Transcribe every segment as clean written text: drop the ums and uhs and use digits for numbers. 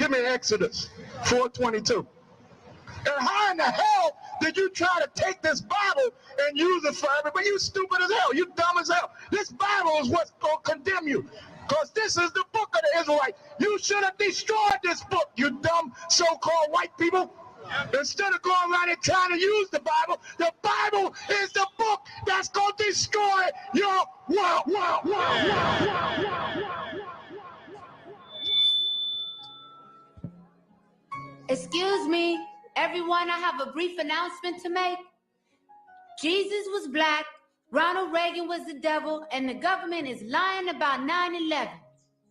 Give me Exodus 4:22. And how in the hell did you try to take this Bible and use it for everybody? You stupid as hell. You dumb as hell. This Bible is what's going to condemn you. Because this is the book of the Israelite. You should have destroyed this book, you dumb so-called white people. Instead of going around and trying to use the Bible is the book that's going to destroy your world. Excuse me, everyone, I have a brief announcement to make. Jesus was black, Ronald Reagan was the devil, and the government is lying about 9/11.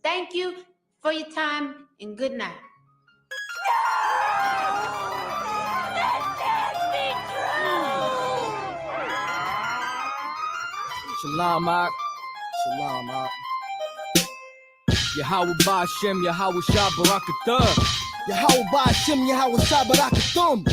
Thank you for your time, and good night. Shalom, Mark. Shalom, Mark. Yahweh Ba'Shem, Yahweh Shabbarakathah. Yahweh Ba'Shem, Yahweh Shabbarakathum.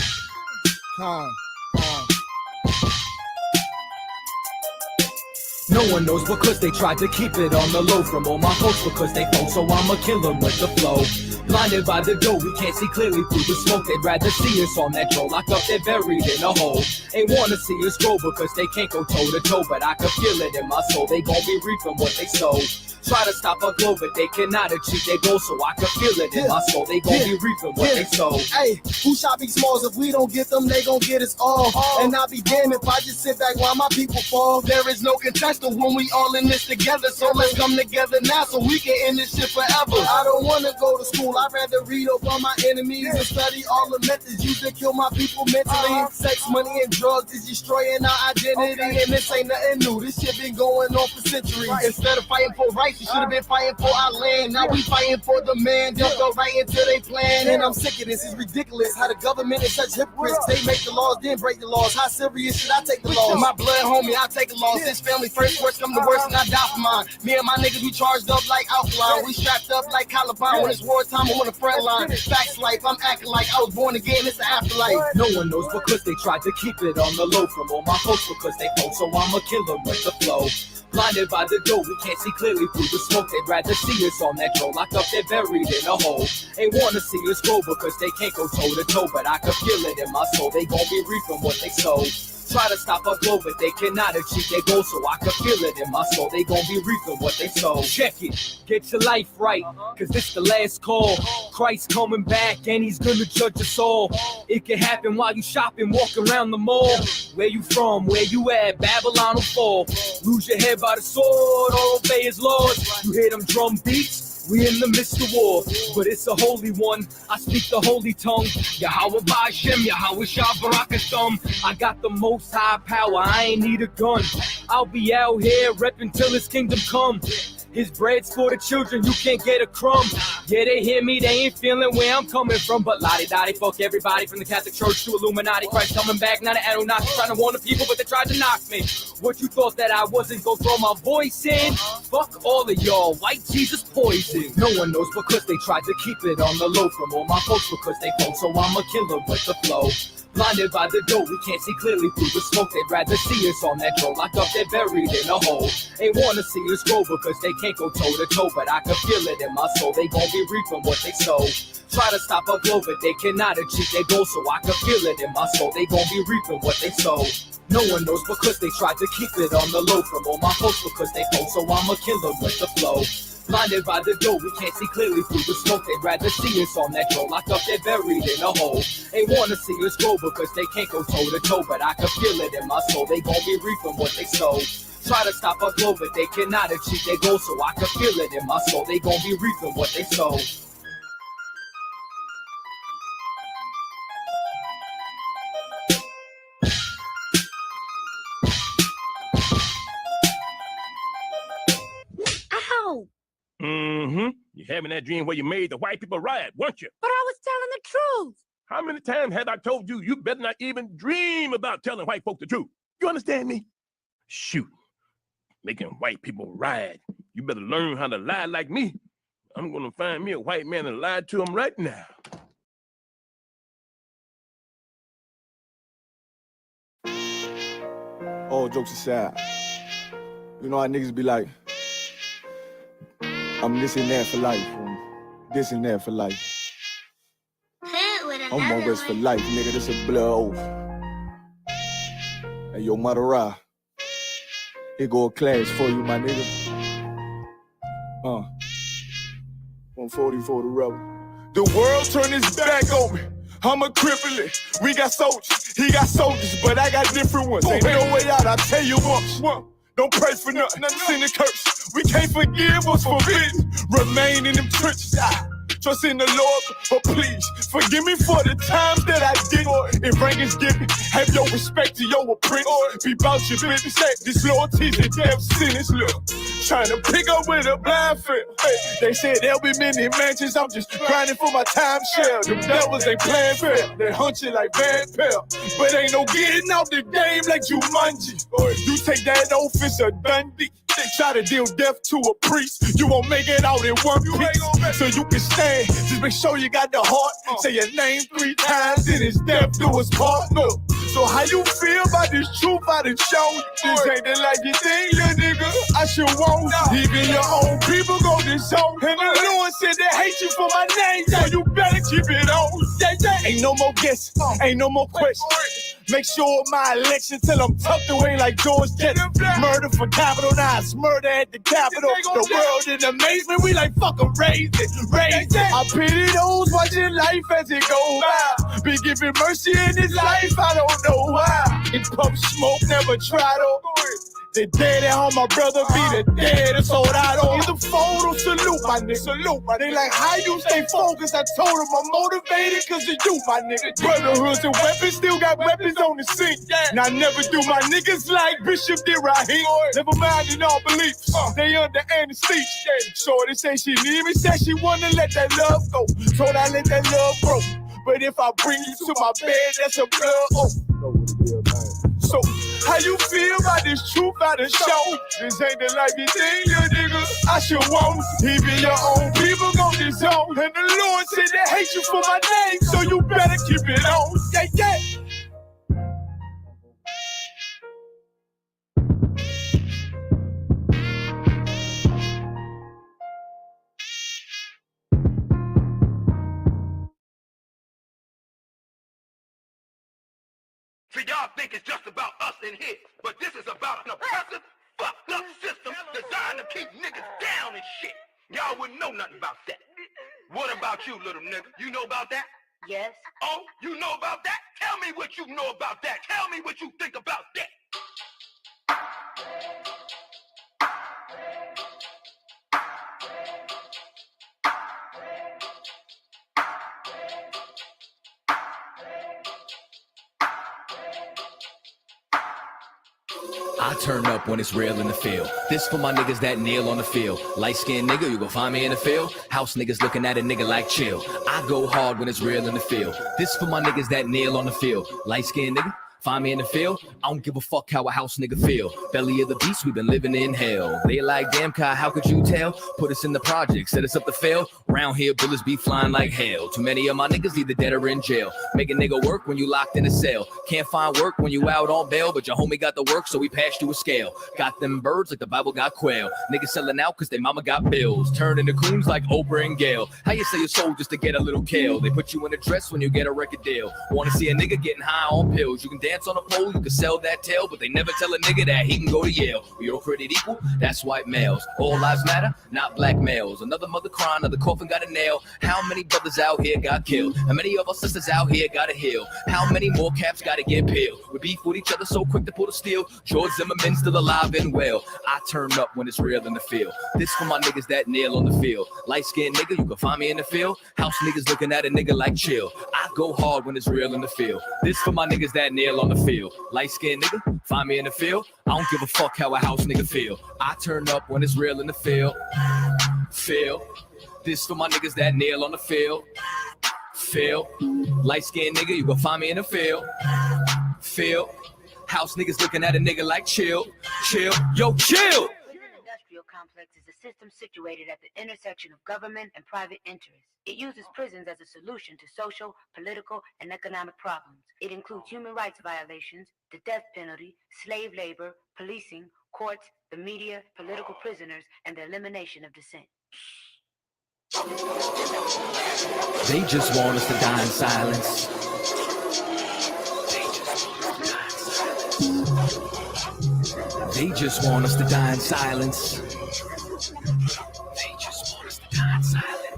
No one knows because they tried to keep it on the low from all my folks because they folk, so I'ma kill them with the flow. Blinded by the dough, we can't see clearly through the smoke. They'd rather see us on that troll, locked up, they're buried in a hole. Ain't wanna see us grow because they can't go toe to toe, but I can feel it in my soul. They gon' be reaping what they sow. Try to stop our glow, but they cannot achieve their goal, so I can feel it in my soul. They gon' be reaping what they sow. Hey, who shall be smalls? If we don't get them, they gon' get us all. And I'll be damned if I just sit back while my people fall. There is no contestant when we all in this together, so let's come together now so we can end this shit forever. I don't wanna go to school, I'd rather read up on my enemies and study all the methods used to kill my people mentally. Sex, money, and drugs is destroying our identity, and this ain't nothing new. This shit been going on for centuries. Instead of fighting for rights, you should have been fighting for our land. Now we fighting for the man. They'll go right into their plan. And I'm sick of this. It's ridiculous how the government is such hypocrites. They make the laws, then break the laws. How serious should I take the laws? My blood, homie, I take the laws. This family first, worst come to worst, and I die for mine. Me and my niggas, we charged up like alkaline. We strapped up like Columbine. When it's wartime, I'm on the front line. Facts life, I'm acting like I was born again. It's the afterlife. No one knows because they tried to keep it on the low from all my folks because they folk, so I'ma kill them with the flow. Blinded by the dough, we can't see clearly through the smoke. They'd rather see us on that troll, locked up, they're buried in a hole. Ain't wanna see us grow because they can't go toe to toe, but I can feel it in my soul. They gon' be reaping what they sow. Try to stop our glow, but they cannot achieve their goal, so I can feel it in my soul. They gon' be reaping what they sow. Check it, get your life right, cause this the last call. Christ coming back and he's gonna judge us all. It can happen while you shopping, walk around the mall. Where you from, where you at, Babylon will fall. Lose your head by the sword or obey his laws. You hear them drum beats? We in the midst of war, but it's a holy one. I speak the holy tongue. Yahweh Ba'Shem, Yahweh Shabbarakathum. I got the most high power, I ain't need a gun. I'll be out here repping till his kingdom come. His bread's for the children, you can't get a crumb. Yeah, they hear me, they ain't feeling where I'm coming from. But la-di-da-di, fuck everybody from the Catholic Church to Illuminati. Christ coming back, now the Anunnaki trying to warn the people, but they tried to knock me. What you thought that I wasn't gonna throw my voice in? Fuck all of y'all, white Jesus poison. No one knows because they tried to keep it on the low from all my folks because they folk, so I'ma kill them with the flow. Blinded by the dough, we can't see clearly through the smoke. They'd rather see us on that troll, locked up, they're buried in a hole. Ain't wanna see us grow because they can't go toe to toe, but I can feel it in my soul. They gon' be reaping what they sow. Try to stop our glow, but they cannot achieve their goal, so I can feel it in my soul. They gon' be reaping what they sow. No one knows because they tried to keep it on the low from all my folks because they folk, so I'ma kill them with the flow. Blinded by the dough, we can't see clearly through the smoke. They'd rather see us on that troll, locked up, they're buried in a hole. Ain't wanna see us grow because they can't go toe to toe, but I can feel it in my soul. They gon' be reaping what they sow. Try to stop our glow, but they cannot achieve their goal, so I can feel it in my soul. They gon' be reaping what they sow. You're having that dream where you made the white people riot, weren't you? But I was telling the truth. How many times have I told you, you better not even dream about telling white folk the truth? You understand me? Shoot, making white people riot. You better learn how to lie like me. I'm gonna find me a white man and lie to him right now. All jokes aside, you know how niggas be like, I'm this and that for life, this and that for life. I'm on West for life, nigga. This a blow. Hey, yo, Madara. Here go a class for you, my nigga. 140 for the rebel. The world turned its back on me. I'm a cripple. We got soldiers, he got soldiers, but I got different ones. Ain't no way out, I'll tell you once. Don't pray for nothing, send a curse. We can't forgive what's forbidden. Remain in them trenches. Trust in the Lord, but please forgive me for the times that I did. If rank is given, have your respect to your apprentice. Be about your business. This loyalty's a death sentence. Look, trying to pick up with a blind fail. Hey, they said there'll be many mansions. I'm just grinding for my time share. Them devils ain't playing fair. They hunt you like bad pal. But ain't no getting out the game like Jumanji. You take that oath, it's a Dundee. Try to deal death to a priest, you won't make it out in one piece. So you can stand, just make sure you got the heart. Say your name 3 times, then it's death do us part. Look, so how you feel about this truth I done shown? This ain't the life you think, little nigga. I should want. Even your own people go this zone. And the Lord said they hate you for my name, so you better keep it on. Ain't no more guessing, ain't no more questions. Make sure my election till I'm tucked away like George Jetson. Murder for capital, now it's murder at the Capitol. The world in amazement, we like fucking raise it. I pity those watching life as it goes by. Be giving mercy in this life, I don't know why. In pump smoke, never try to. The dead at home, my brother be the dead, that's all I don't. Either fold or salute, my nigga. Salute, my nigga. They like, how you stay focused? I told them I'm motivated cause of you, my nigga. Brotherhoods and weapons, still got weapons on the scene. Now I never do my niggas like Bishop did Raheem. Never mind in all beliefs, they under anesthesia. Shorty say she need me, said she wanna let that love go. Told I let that love grow. But if I bring you to my bed, that's a blood. So, how you feel about this truth I done shown? This ain't the life you think, little nigga. I should want. Even your own people go this zone. And the Lord said they hate you for my name, so you better keep it on. Yeah. So y'all think it's just about us in here, but this is about an oppressive, fucked up system designed to keep niggas down and shit. Y'all wouldn't know nothing about that. What about you, little nigga? You know about that? Yes. Oh, you know about that? Tell me what you know about that. Tell me what you think about that. I turn up when it's real in the field. This for my niggas that kneel on the field. Light-skinned nigga, you gon' find me in the field. House niggas looking at a nigga like chill. I go hard when it's real in the field. This for my niggas that kneel on the field. Light-skinned nigga, find me in the field. I don't give a fuck how a house nigga feel. Belly of the beast, we been living in hell. They like, damn, Kai, how could you tell? Put us in the project, set us up to fail. Round here, bullets be flying like hell. Too many of my niggas either dead or in jail. Make a nigga work when you locked in a cell. Can't find work when you out on bail, but your homie got the work, so we passed you a scale. Got them birds like the Bible got quail. Niggas selling out cause they mama got bills. Turning to coons like Oprah and Gail. How you sell your soul just to get a little kale? They put you in a dress when you get a record deal. Wanna see a nigga getting high on pills? You can dance on a pole, you can sell that tail, but they never tell a nigga that he can go to Yale. We all created equal, that's white males. All lives matter, not black males. Another mother crying, another coffin got a nail. How many brothers out here got killed? How many of our sisters out here gotta heal? How many more caps gotta get peeled? We beef with each other so quick to pull the steel. George Zimmerman still alive and well. I turn up when it's real in the field. This for my niggas that kneel on the field. Light-skinned nigga, you can find me in the field. House niggas looking at a nigga like chill. I go hard when it's real in the field. This for my niggas that kneel on the field. Light-skinned nigga, find me in the field. I don't give a fuck how a house nigga feel. I turn up when it's real in the field. Feel. This for my niggas that kneel on the field. Feel. Light-skinned nigga, you gon' find me in the field. Feel. House niggas looking at a nigga like chill. Chill. Yo, chill. Prison industrial complex is a system situated at the intersection of government and private interests. It uses prisons as a solution to social, political, and economic problems. It includes human rights violations, the death penalty, slave labor, policing, courts, the media, political prisoners, and the elimination of dissent. They just want us to die in silence. They just want us to die in silence.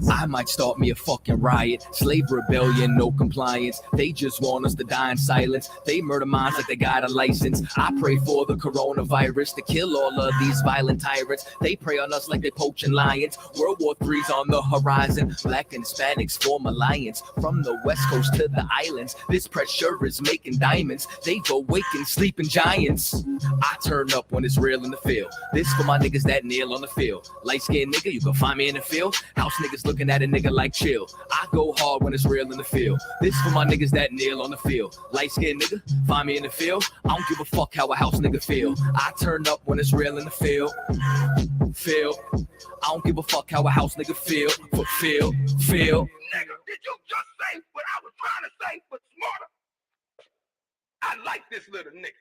I might start me a fucking riot. Slave rebellion, no compliance. They just want us to die in silence. They murder minds like they got a license. I pray for the coronavirus to kill all of these violent tyrants. They prey on us like they poaching lions. World War III's on the horizon. Black and Hispanics form alliance. From the west coast to the islands, this pressure is making diamonds. They've awakened sleeping giants. I turn up when it's real in the field. This for my niggas that kneel on the field. Light-skinned nigga, you can find me in the field. House niggas looking at a nigga like chill. I go hard when it's real in the field. This for my niggas that kneel on the field. Light-skinned nigga, find me in the field. I don't give a fuck how a house nigga feel. I turn up when it's real in the field. I don't give a fuck how a house nigga feel. Feel. Nigga, did you just say what I was trying to say, but smarter? I like this little nigga.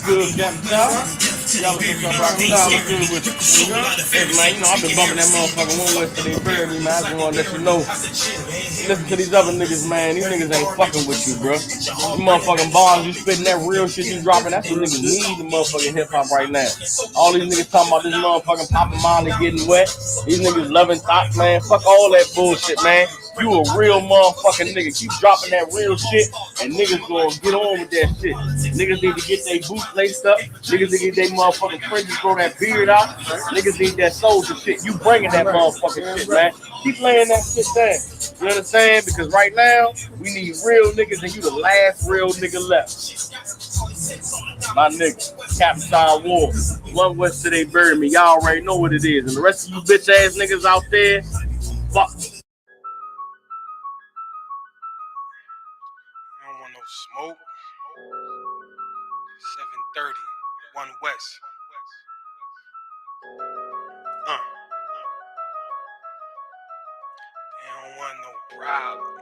Good, Captain South. Y'all looking for Rocky Dollar. Good with you. Hey, man, you know, I've been bumping that motherfucker one way till they bury me, man. I just want to let you know. Listen to these other niggas, man. These niggas ain't fucking with you, bro. These motherfucking bars, you spitting that real shit you dropping. That's what niggas need, the motherfucking hip hop right now. All these niggas talking about this motherfucking Papa Molly getting wet. These niggas loving top, man. Fuck all that bullshit, man. You a real motherfucking nigga. Keep dropping that real shit, and niggas gonna get on with that shit. Niggas need to get their boots laced up. Niggas need to get their motherfucking fringes, grow that beard out. Niggas need that soldier shit. You bringing that motherfucking shit, man. Keep laying that shit down. You understand? Because right now, we need real niggas, and you the last real nigga left. My nigga, Captain Style War. One West till they bury me. Y'all already know what it is. And the rest of you bitch ass niggas out there, fuck. I don't want no smoke. 7:30, 1 West. They don't want no problems.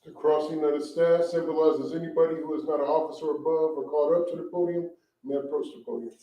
The crossing of the staff symbolizes anybody who is not an officer above or called up to the podium may approach the podium.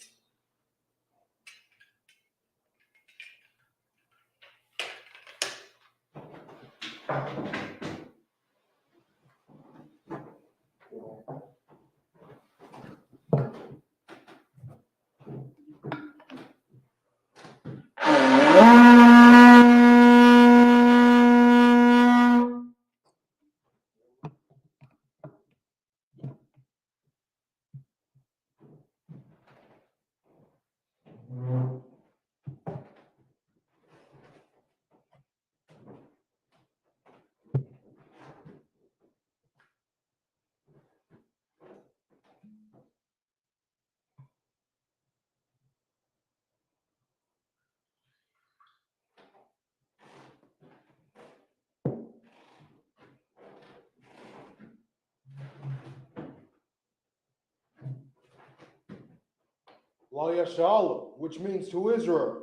La Yashala, which means to Israel.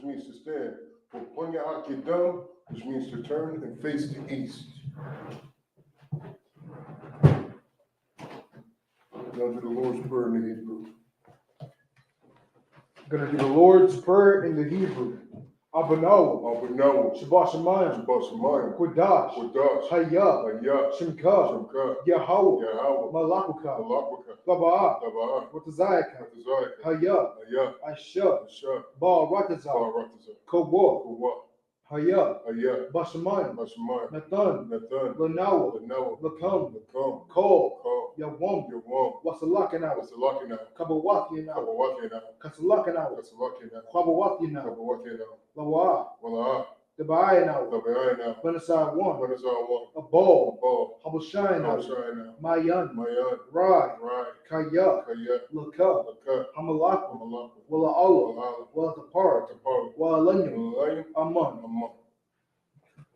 which means to stand. Ponya Akidam, which means to turn and face the east. Now do the Lord's Prayer in the Hebrew. Gonna do the Lord's Prayer in the Hebrew. Abanawa, Abanawa, Shabbat Shemayim, Shabbat Shemayim, Kodash, Kodash, Hayah, Hayah, Shemka, Shemka, Yahweh, Yahweh, Malakuka, Malakwaka, Taba'ah, Taba'ah, Watazayaka, Matazayaka, Hayah, Hayah, Aisha, Asha, Baal Ratazah, Baratazah, Kowa, Kowa, Hayah, Hayah, Bashamayim, Bashamayim, Nathan, Nathan, Lanawa, Lanawa, Lakam, Lakam, Kol, Kol, Yawam, Yawam, Wasalakanawa, Wasalakinawa, Kabawakinawa, Kabawakinawa, Kasalakanawa, Kasalakinawa, Kabawakinawa, Kabawakinawa, Lawa, Wala'ah, Tabayanawa, Tabayanawa, Benasai one, Benazar one, a ball, Ball, Habashayanawa, Habashayanawa, Mayan, Mayan, Rai, Rai, Kaya, Kaya, Laka, Laka, Hamalaka, Hamalaka, Wala Allah, Wala'ah, Wala Tapar, Tapar, Wala Lanyam, Walayim, Aman. Amman.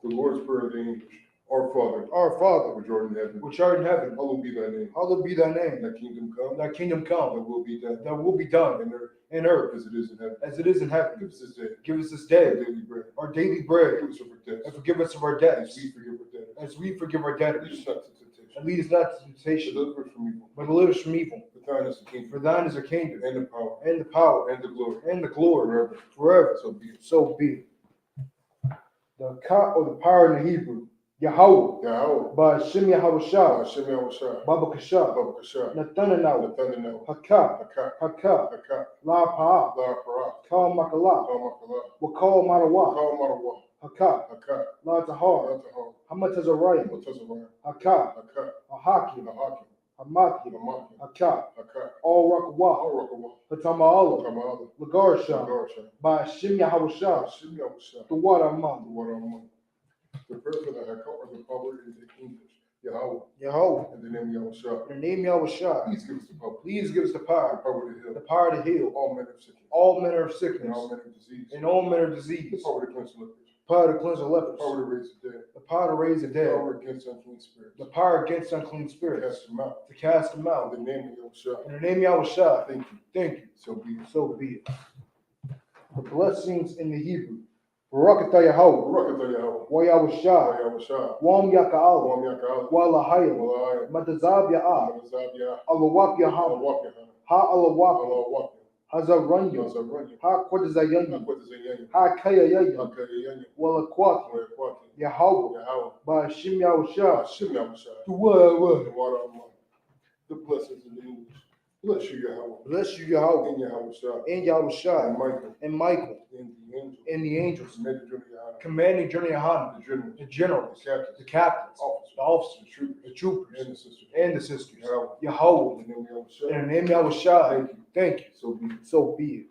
The Lord's Prayer in English. Our Father, Our Father, which art in heaven, which art in heaven, hallowed be thy name. hallowed be thy name. Thy kingdom come, Thy kingdom thy come, will be done thy will be done in earth in earth as it is in heaven. as it is in heaven. Give us this day Give us this our day daily bread. our daily bread, Forgive us our debts, and forgive us of our as debts, we forgive our debtors. as we forgive our Lead debtors. us not to temptation, And lead us not to but temptation, deliver us from evil. but deliver us from evil. For thine is the kingdom, For thine is the kingdom, and the power, and the power, and the glory, and the glory, forever. forever. So be it. So be it. The ka or the power in the Hebrew, Yahweh, Yahweh, by Shem Yahushua, Hashem Yahushua, Baba Kasha, Baba Kasha, Nathanael, Nathanael, Haka, Haka, Haka, Haka, La Pa, La Parah, Kal Makala, Kamakala, Wakal Marawa, Kal Marawa, Haka, Haka, La Tahar, Latahar, Hamatazariah, Matazariah, Haka, Haka, Ahaki, Ahaki, Hamaki, Hamaki, Haka, Haka, All Rakwa, Arakawa, Patamaala, Tamala, Lagarsha, Garsha, by Shem Yahushua, Hashem Yahushua, the water man, the water among. The prayer for the Haka or the power is in English. Yahweh, Yahweh, in the name of Yahushua. in the name Yahushua, Please give us the power. please give us the The power, power to heal the power to heal all manner of sickness, all manner of and sickness, all manner of disease. and all manner of The disease, power to cleanse the lepers. power to cleanse the The lepers, power to raise the dead. the power to raise the The dead, power against unclean spirits. the power against unclean To spirits, cast them out. to cast them out. In the name of Yahushua. In the name Yahushua, Thank you. thank you. So be it. So be it. The blessings in the Hebrew. Barakatah Yahweh, Barakatah Yahweh. Wa Yahushua, Yahushua. Wam Yaka'al, Wam Yaka'al. Wa Lahayim, Wala'ayim. Matazab Ya'ah, Malazabiyah. Alawap Yaham, Alawapyahana. Ha Alawap, Alawapyah. Hazaranya, Nazaranya. Ha Quadazayanya, Nakwatazayanya. Ha Kayayanya, Hakayanya. Wa Lakwat, Wayakwati. Yahweh, Yahweh. by Shem Yahushua, Hashem Yahushua. the word. The water among. The blessings in English. Bless you, Yahweh. Bless you, Yahweh, In Yahushua. and And Yahushua, Michael. and Michael, And the angels. and the angels, Made the journey Yahweh. commanding Journey Han, The generals. the generals, The captains. the captains, Officers. the officers, The troopers. the troopers, And the sisters. and the sisters. Yahweh. Yahweh, In the name of Yahushua. in the name Yahushua, Thank you. thank you. So be it. So be it.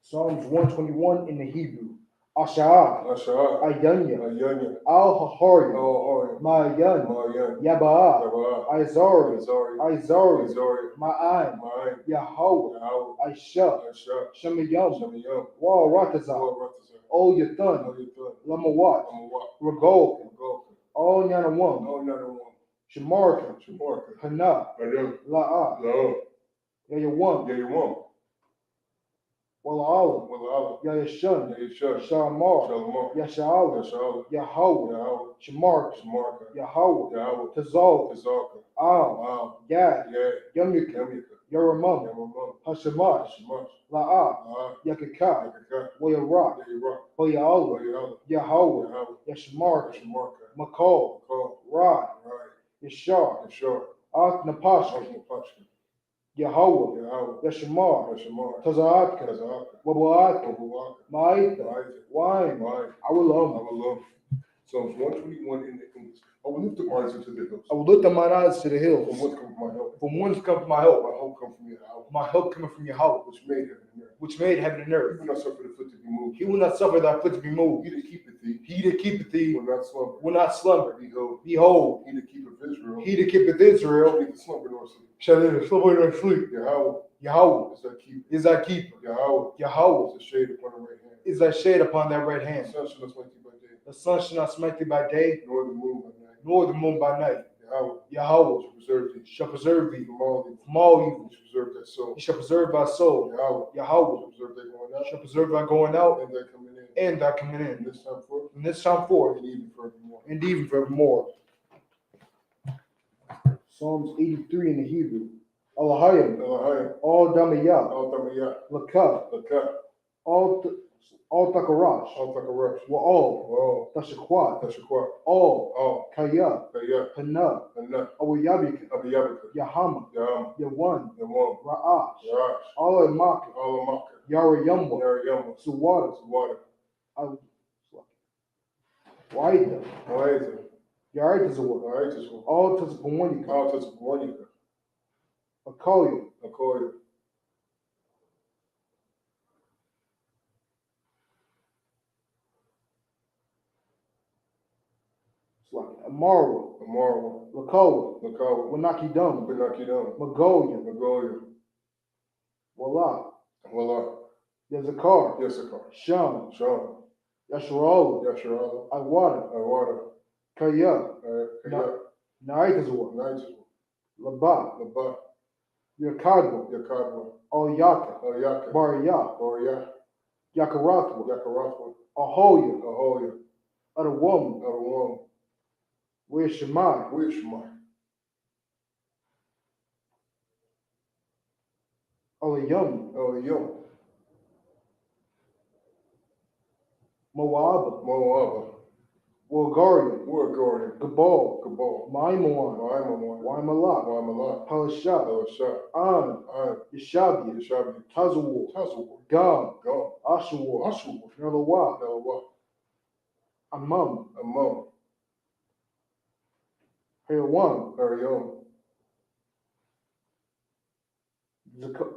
Psalms 121 in the Hebrew. Asha'ah, Asha'ah. Ayanya, Ayanya. Al-Hahari, Al-Harim. Ma'ayan, Ma'ayan. Yaba'ah, Yaba'ah. Izari, Izari. Izari, Izari. Ma'an, Ma'ayin. Yahweh, Yahweh. Aisha, Asha. Shemayam, Shemayam. Wa Ratazah, Ratazah. O Yathan, Al-Yathan. Lamawat, Amawat. Regol, Magolka. O Yanawam, Al-Nanawam. Shamarka, Shamarka. Hana, Adam. La'ah, La'ah. Yayawam, Yayawam. Wala'ala, Wala'ala. Yayashan, Yayashan. Shamar, Shalomar. Yasha'ala, Yasha'ala. Yahweh, Yahweh. Shamarka, Shamarka. Yahweh, Yahweh. Tazal, Tazaka. Al, Wow. Gad, Yeah. Yamika, Yamika. Yaramam, Yamamam. Hashemash, Shamash. La'ah, La'ah. Yakaka, Yakaka. Wayarak, Yayirak. Baya'ala, Wayala. Yahweh, Yahweh. Yashmarka, Shamarka. Makal, Call. Rod, Right. Yashar, Yashar. Athnapashka, Ashmapashka. Yahweh, Yahweh. Yashamar, Yashamar. Tazaatka, Kazaka. Wabuatka, Wabuaka. Ma'aitha, Isaac. Wine, Wine. Awalam. Avalon. Psalms 121 in the English. I will lift up my eyes into the hills. I will lift up mine eyes to the From hills. whence cometh my help? From whence cometh my help? My hope comes from Yahweh, My help cometh from Yahweh, which made heaven and earth. which made heaven and He earth. will not suffer the foot to be moved. He will not suffer thy foot to be moved. He that keepeth thee He that keepeth thee will not slumber. will not slumber. Behold, Behold, he that keepeth Israel he that keepeth Israel neither slumber nor sleep. shall neither slumber nor sleep. Yahweh Yahweh is thy keeper. is thy keeper. Yahweh Yahweh is the shade upon the right hand. is thy shade upon thy right The hand. sun shall not smite thee by day, The sun shall not smite thee by day, nor the moon by night. nor the moon by night. Yahweh shall preserve thee from all evil. He shall preserve thy soul. Yahweh shall preserve thy going out and thy coming in. From this time forth and even forevermore. Psalms 83 in the Hebrew. Elohim, all Damayah, Lakah, all Takarash, all Tashakwat, all Kaya, Pana, Awiyabika, Yahama, Yawan, Ra'ash, all Amaka, Yarayamba, Suwada, Waida, Yaritazawad, all Taspamonica, Akoya, Amara, Lakoa, Wanakidum, Magoya, Wala, Yazakar, Sham, Yasharola, Iwata, Kaya, Naitazwa, Laba, Yakadwa, Oyaka, Barya, Yakarathwa, Ahoya, Adawam, Where's Shemai? Oliyum. Moab. Wargarian. Gabal. Maimawan. Waimalak. Palashah. An. Yeshabi. Tazawar. Gam. Ashawar. Nelawa. Amam. Harion. Zakar.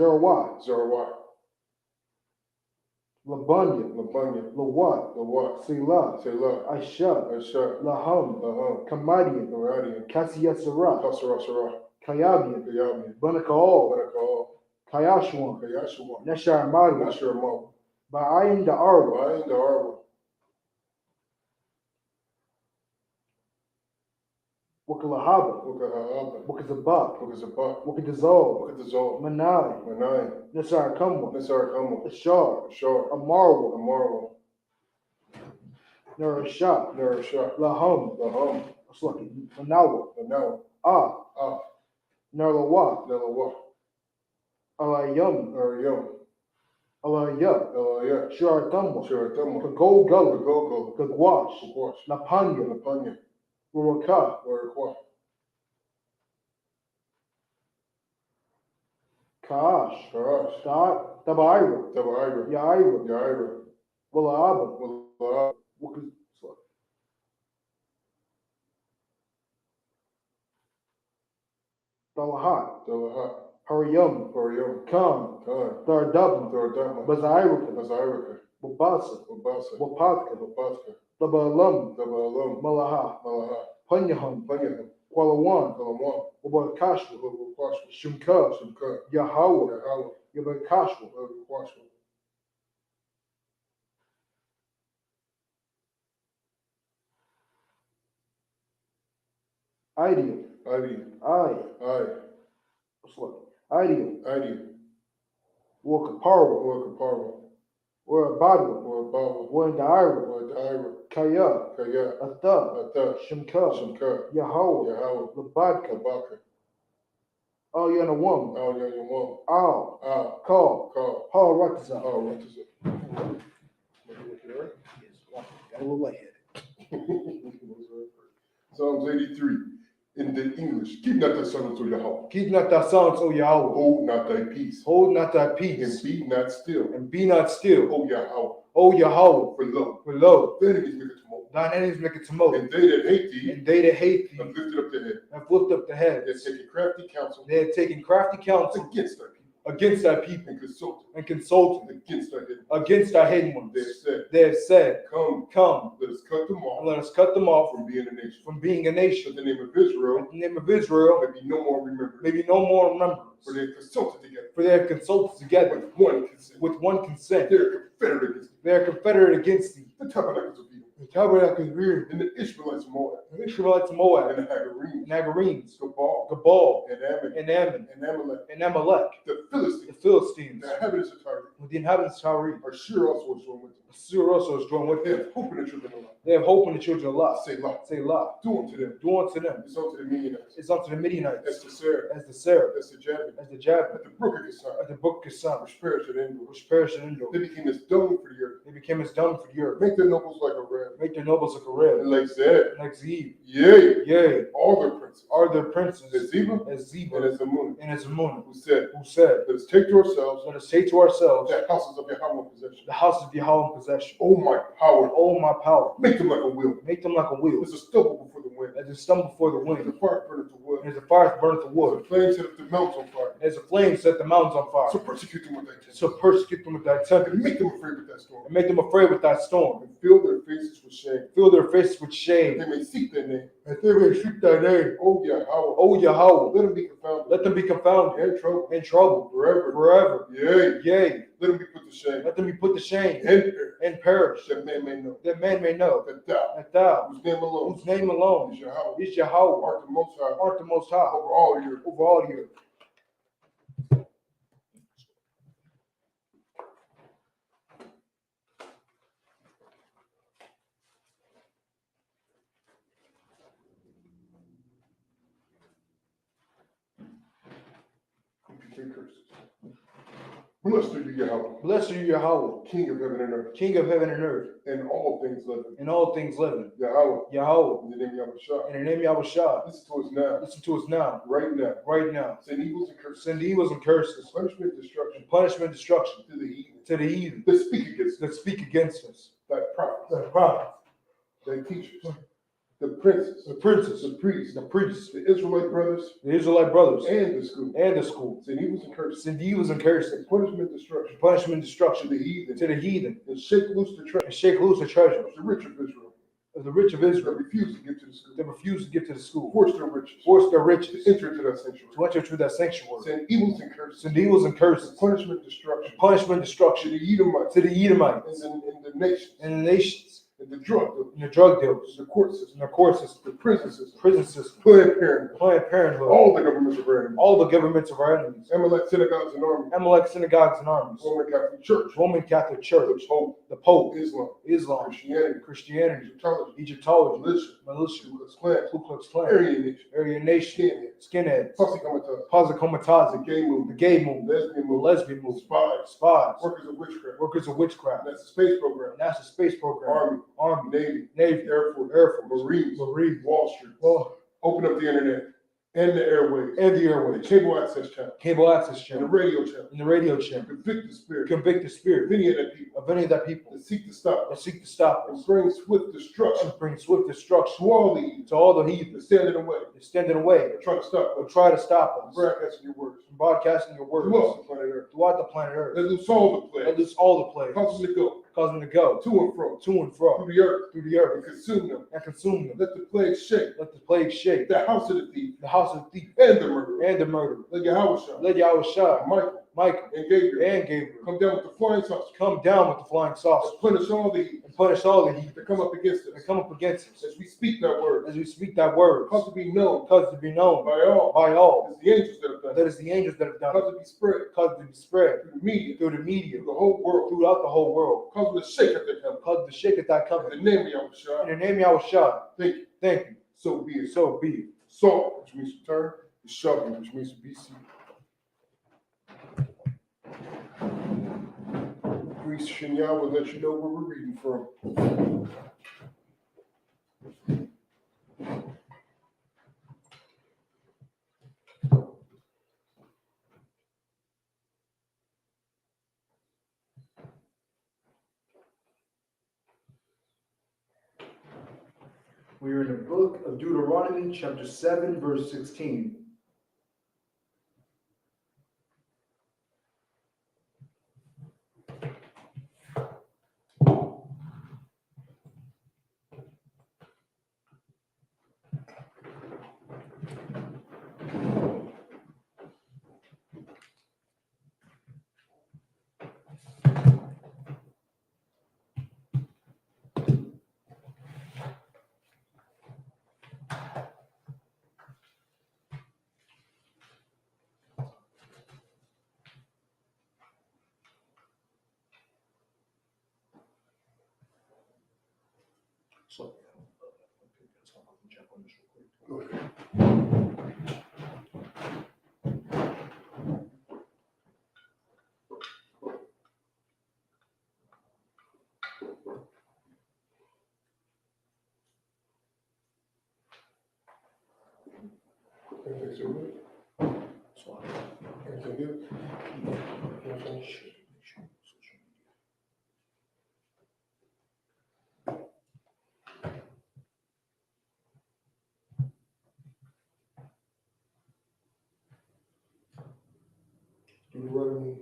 Zerawai. Labunya. Lawat. Selah. Aisha. Laham. Kamadian. Kasiyat. Kayabian. Banakaol. Kayashwan. Neshar Madu. Ba'ayin Da'arwa. Wakilahaba. Wakizabak. Wakidazol. Manai. Nesar Kamwa. Ashar. Amarwa. Narasha. Laham. Manawa. Narlawa. Alayum. Alaya. Shuratamwa. Kagol. Kagwash. Napanya. Waraka. Kaash. Tabaira. Yaira. Walaaba. Dalahat. Hariyum. Khan. Thardabma. Bazairaka. Babasa. Wapatka. Tabalam. Malaha. Panyaham. Kwalawan. Wabakashwa. Shumka. Yahweh. Yabakashwa. Ideal. Wakapara. Warabadwa. Wandaira. Kaya. Atha. Shimka. Yahweh. Labadka. Al Yanawam. Al. Call. Paul Rakazah. Got a little lightheaded. Psalms 83 in the English. Keep not thy silence, O Yahweh. Hold not thy peace. And be not still. O Yahweh. O Yahweh. For lo. Thine enemies make it tumult. And they that hate thee. Have lifted up the head. They have taken crafty counsel. Against thy people. against thy people, and consulted against thy hidden ones. They have said, Come, let us cut them and off let us cut them off from being a nation. from being a nation. But the name of Israel In the name of Israel, may be no more remembered. maybe no more remembrance. For they have consulted together For they have consulted together with one consent. with one consent. They are confederate against thee. They are confederate against thee. The tabernacles of Edom, The tabernacles of Edom, and the Ishmaelites of Moab, the Israelites of Moab, and the Hagarenes, and Agarenes, Gabal, Gabal, and Ammon, and Ammon, and Amalek, and Amalek, the the Philistines, Philistines, the inhabitants of Tyre, with the inhabitants of Tyre. Ashur also is joined with them. Assur also is joined with They them. have hope in the children of life. They have hope in the children of Lot. Selah. Selah. Do unto them. Do unto them. It's unto the Midianites. It's unto the Midianites. As to Sarah. As the Seraph. As to Jabin. As the Jabbin. At the brook of Kissar. At the book of Son. Which perished at Endor. Which perished in Endor. They became as dung for the earth. They became as dung for the earth. Make their nobles like a ram. Make their nobles like a ram. And like Zeb. Like Zeb. Yea. Yea. All their princes. Are their princes. As Zeba. As Zeba. And as Amunah. And as Amunah. Who said. Let us take to ourselves. Let us take to ourselves. The houses of Yahweh in possession. The houses of Yahweh in possession. Oh my power. Oh my power. Make them like a wheel. Make them like a wheel. As a stubble before the wind. As a stumble before the As wind. the fire burneth the wood. As the fire burneth the wood. The flames set up the mountains on fire. As the flames set the mountains on fire. So persecute them with thy temper. So persecute them with thy temper. And make them afraid with that storm. And make them afraid with thy storm. And fill their faces with shame. Fill their faces with shame. That they may seek thy name. That they may seek thy name. O Yahweh. O Yahweh. Let them be confounded. Let them be confounded. And trouble. In trouble. Forever. Forever. Yea. Yea. Let them be put to shame. Let them be put to shame. And perish. And perish. That man may know. That man may know. That thou. Thou. Whose name alone. Is Is Yahweh. Is Yahweh. Art the most high. Art the most high. Over all the earth. Over all the earth. Curses. Blessed are you, Yahweh. Blessed are you, Yahweh. King of heaven and earth. King of heaven and earth. And all things living. And all things living. Yahweh. Yahweh. In the name of Yahweh. In the name of Yahweh. Listen to us now. Listen to us now. Right now. Right now. Send evils and curses. Send evils and curses. Punishment and destruction. And punishment and destruction. To the heathen. To the heathen. That speak against us. That speak against us. Thy prophets. Thy prophets. Thy teachers. The princes. The princes. The priests. The priests. The Israelite brothers. The Israelite brothers. And the school. And the school. Send evils and curses. Send evils and curses. And punishment and destruction. Punishment and destruction. To the heathen. To the heathen. And shake loose the treasure. And shake loose the treasure. The rich of Israel. Of the rich of Israel. That refuse to give to the school. That refuse to give to the school. Force their riches. Force their riches. To enter into that sanctuary. To enter into that sanctuary. Send evils and curses. Send evils and curses. Punishment and destruction. Punishment and To destruction. the Edomites. To the Edomites. And the nations. And the nations. And the drug dealers. And the drug dealers. The court system. And the court system. The prison system. Prison system. Planned Parenthood. Planned Parenthood. All the governments of our enemies. All the governments of our enemies. Amalek synagogues and armies. Amalek synagogues and armies. Roman Catholic Church. Roman Catholic Church. The Pope. The Pope. Islam. Christianity. Egyptology. Egyptology. Militia. Militia. Ku Klux Klan. Ku Klux Klan. Aryan Nation. Aryan Nation. Skinheads. Posse Comitatus. Posse The Comitatus. gay The movement. gay movement. Lesbian The movement. lesbian movement. Spies. Spies. Workers of witchcraft. Workers of witchcraft. NASA space program. NASA space program. Army. Army. Navy. Navy. Air Force. Air Force. Marines. Marines. Wall Street. Well, Open up the internet. And the airways. and the The airways. cable access channel. Cable access And the channel. radio channel. And the radio channel. Convict the spirit. Convict the Of spirit any of that people. of any of that people That seek to stop that us. seek to stop And us. bring swift destruction. And bring swift destruction To all the evil. to all the heathen That stand in the way. that stand in the way That try to stop or us. try to stop us Broadcasting your words. from broadcasting your words Throughout the planet Earth. throughout the planet Earth. Let loose all the Let plagues. loose all the plagues, Cause them to go. cause them to go To and fro. to and fro Through the earth. through the And earth consume them. and consume them. Let the plagues shake. Let the plagues shake The house of the thief. the house of the thief And the murderer. and the murderer. Let Yahweh shine. Let Yahweh shine. Michael. Michael And Gabriel. and Gabriel Come down with the flying saucer. come down with the flying saucer And punish all the evil and punish all the heathen that come up against that us. come up against us As we speak that word. as we speak thy words. Cause to be known Cause it to be known by all. by all As the angels that have done that it. is the angels that have done Cause it. to be spread Cause it to be spread through the media. through the media Through the whole world. throughout the whole world. Cause them to shake at their temple. Cause it to shake at thy In coming. the name of Yahweh In shine. the name of Yahweh shine. Thank you. Thank you. So be it. So be it. Salt, which means to turn, is shoving, which means to be seated. Greece Shinya will let you know where we're reading from. We are in the book of Deuteronomy, chapter 7, verse 16. So, check on this real quick. Go ahead. Everything's so good. So, everything good? Everything shit. Deuteronomy,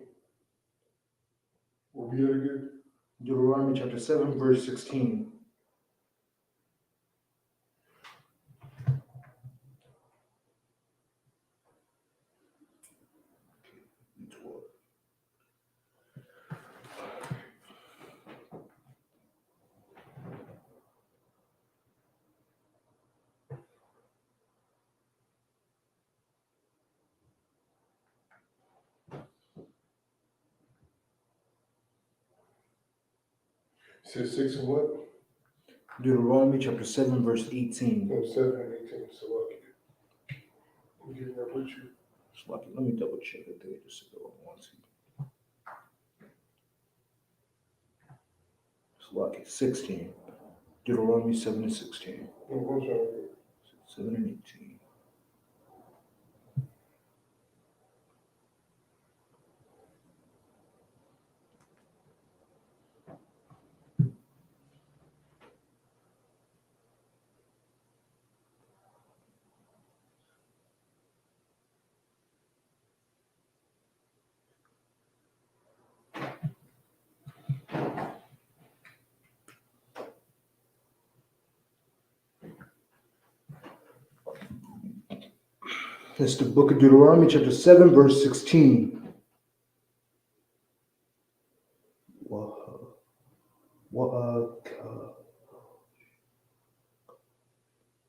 we'll be at again. Deuteronomy chapter 7, verse 16. It says 6 and what? Deuteronomy chapter 7, verse 18. Oh, 7 and 18. So I'm getting that with you. Let me double check it there just to go on one second. 16. Deuteronomy 7 and 16. Oh, 7 and 18. It's the book of Deuteronomy, chapter 7, verse 16.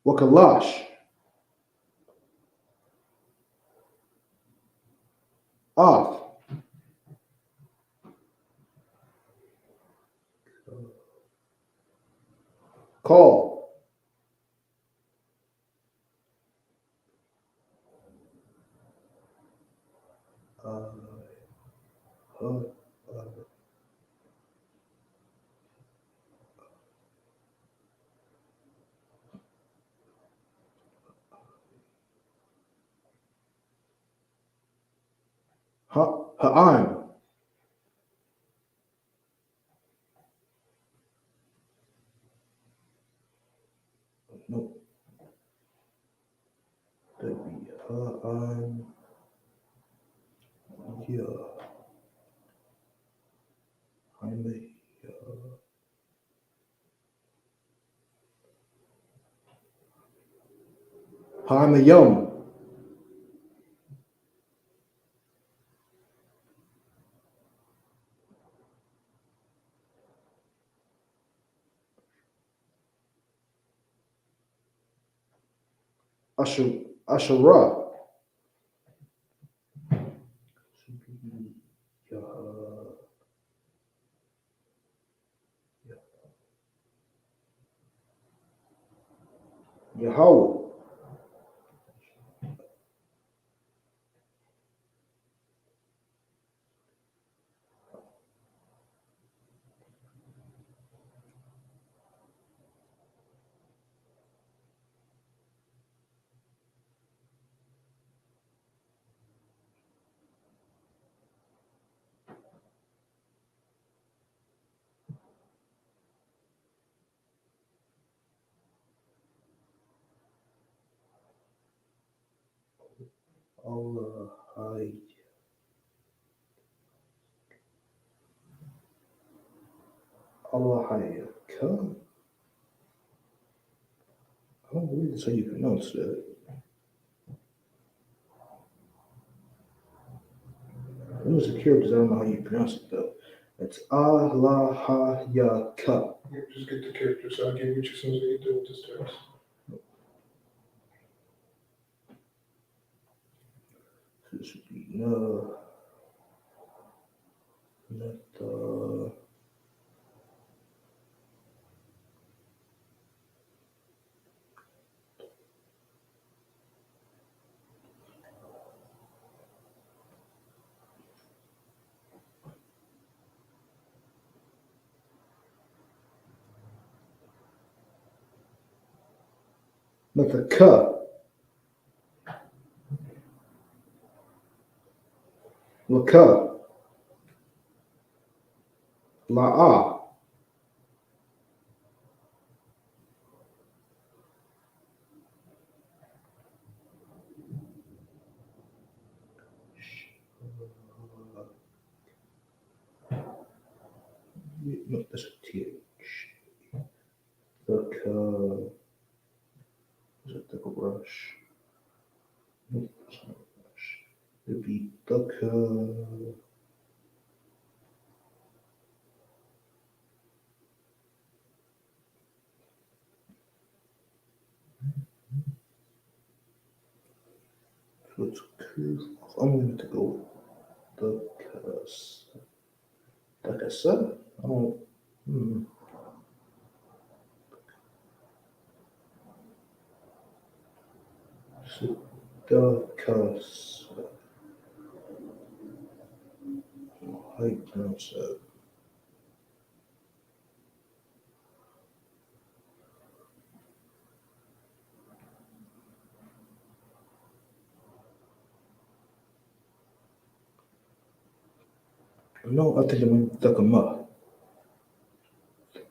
Wakalash. Off. Call. Ha'an. No. That'd be Ha'an. Yeah. Hamayom. Asherah. Yahweh. Allahayaka. I don't believe that's how you pronounce that. It was a characters, I don't know how you pronounce it though. It's Allahayaka. Yeah, just get the characters. I'll give you some you do with this text. This should be Not the ka. La ka. La ah. No, that's a th. The ka. Is it the rush? No, it's not rush. It'd be the ka. So it's curve. I'm going to go with the kas. Like I said, I don't. So the kas. How you pronounce that? No, I think I'm the kama.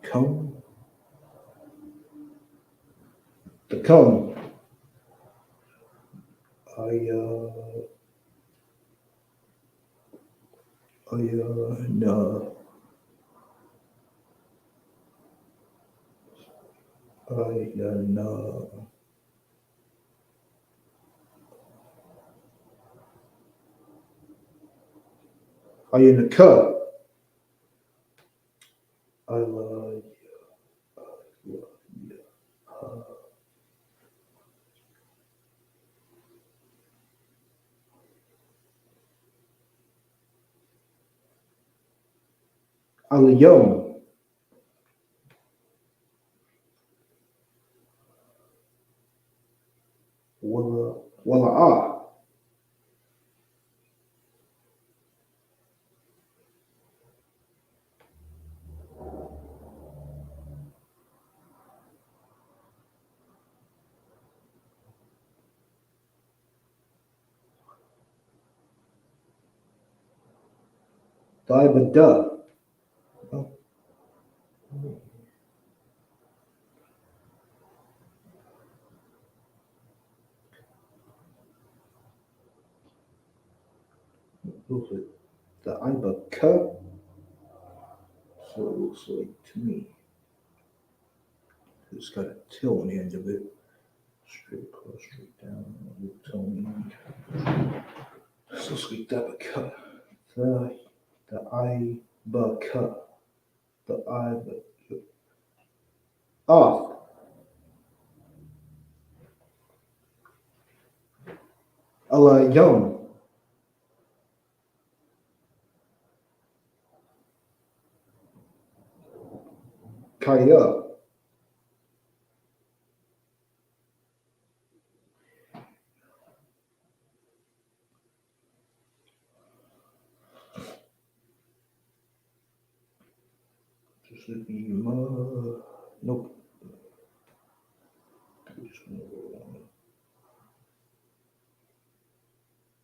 Come. The come. No. No. Are you in the cup? I love you. Aliyom. Walla. Duh. Oh. Looks like the Iba cup. So it looks like to me. It's got a till on the end of it. Straight across, straight down. Tell me. So it's like the cup. The Iba cup. The Iba. Off. Alayom. Kaya. Just would be nope.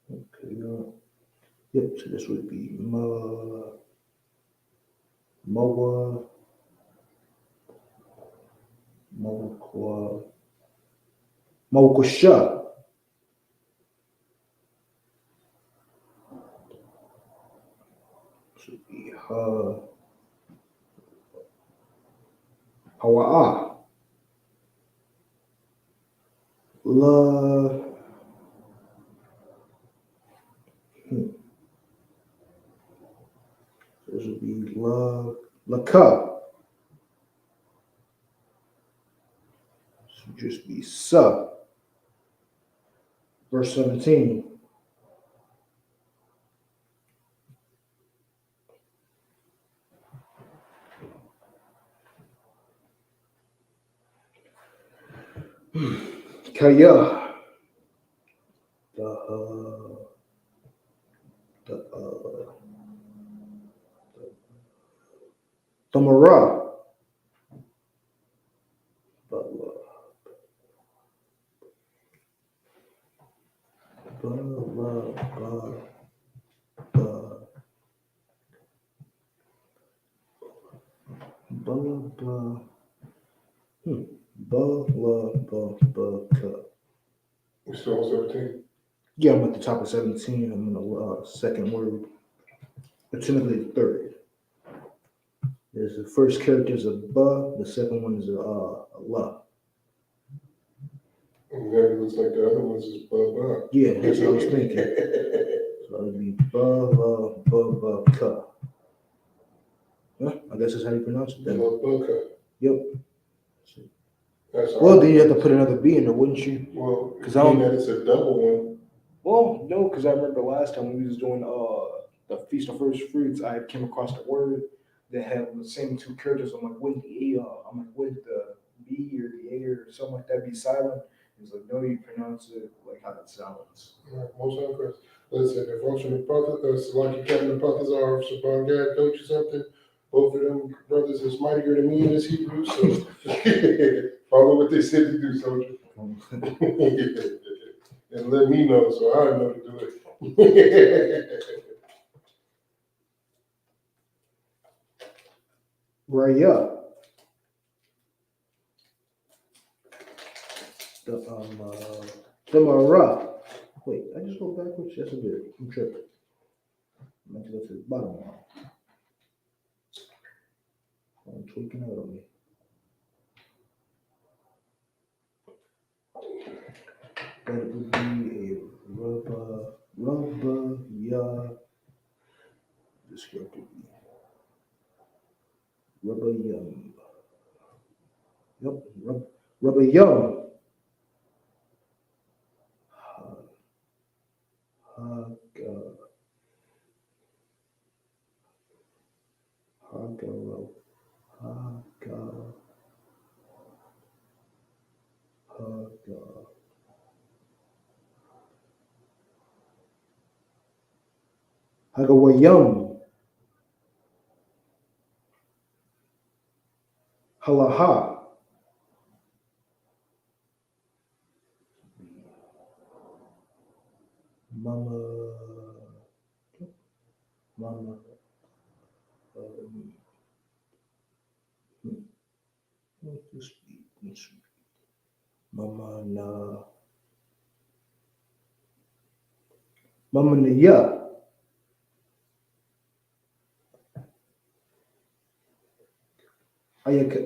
Okay, yep, so this would be Moa, Mokusha. This would be Hawa'a. La. This would be La Ka. This would just be Sa. Verse 17. Kaya. The Mara. We still on 17. Yeah, I'm at the top of 17. I'm on the second word. But technically the third. There's the first character is a ba, the second one is a la. And that looks like the other ones is ba. Yeah, that's what I was thinking. So it'd be ba la ba ka. Huh? I guess that's how you pronounce it then. Yep. Well, then you have to put another B in there, wouldn't you? Well, because I don't. That it's a double one. Well, no, because I remember last time when we was doing the Feast of First Fruits, I came across the word that had the same two characters. I'm like, wouldn't the wouldn't the B or the A or something like that be silent? He's like, no, you pronounce it like how it sounds. Right, most uncorrect. Listen, if function of prophets, like Captain of prophets are Shaban Gad, coach or something, both of them brothers is mightier than me in this Hebrew, so follow what they said to do, soldier. And let me know so I know to do it. Right, yeah. The Mara. Wait, I just go backwards? Yes, I did. I'm tripping. I'm going to go to the bottom one. I'm tweaking out on me. That would be a rubber, ya. This here could be rubber yum. Yep, rubber yum. Hagawayum. Halaha. Mama. Mama na. Mama na ya. Ayaka.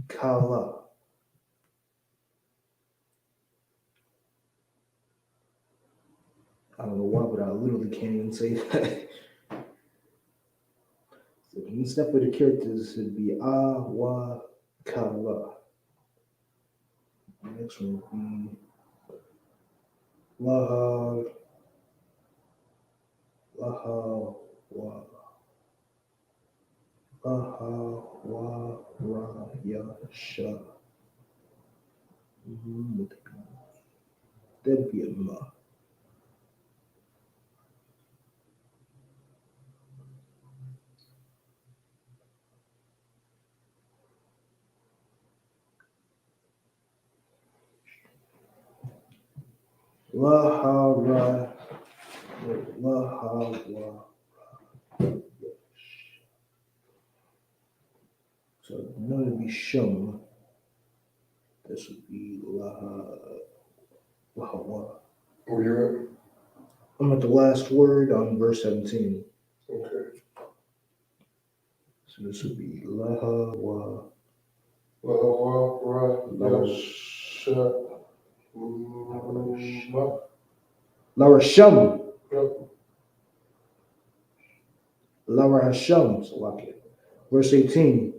Awakala. I don't know why, but I literally can't even say that. So instead of the characters, it'd be Awakala. Next one would be Laha wa ya sha. That'd be a ma. Laha wa. So none would be shum. This would be laha wa. Where you at? I'm at the last word on verse 17. Okay. So this would be laha wa. Lara Shum. Lara Hashum. So like it. Verse 18.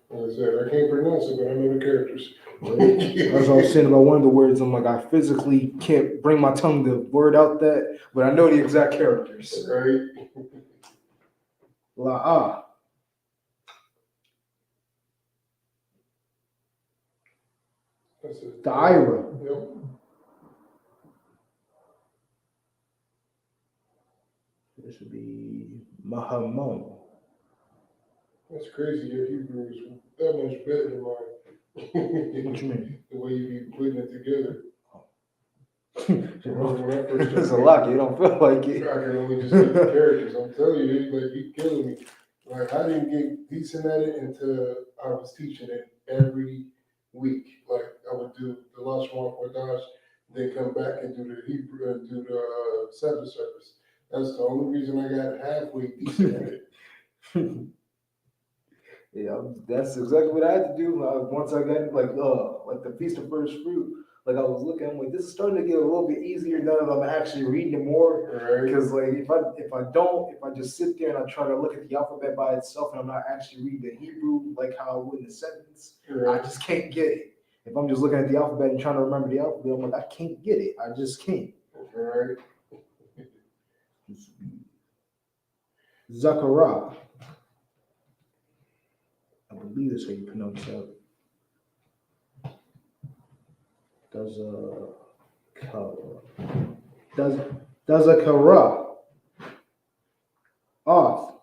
Like I said, I can't pronounce it, but I know the characters. That's what I was saying about one of the words. I'm like, I physically can't bring my tongue to word out that, but I know the exact characters. Right? La That's it. the Ira. Yep. This would be Mahamon. That's crazy. Your Hebrew is that much better than mine. What you mean? The way you be putting it together. When I first It's a started lot. You don't feel like it. I can only just get the characters. I'm telling you, like you killing me. Like I didn't get decent at it until I was teaching it every week. Like I would do the Last Dash, then come back and do the Hebrew and do the Sabbath service. That's the only reason I got halfway decent at it. Yeah, that's exactly what I had to do. Once I got like the Feast of First Fruit, like I was looking, I'm like, this is starting to get a little bit easier now that I'm actually reading it more. Right. Because like if I just sit there and I try to look at the alphabet by itself and I'm not actually reading the Hebrew like how I would in a sentence, Right. I just can't get it. If I'm just looking at the alphabet and trying to remember the alphabet, I'm like, I can't get it. I just can't. Right. Zachariah. I believe that's how you pronounce that. Does a kara off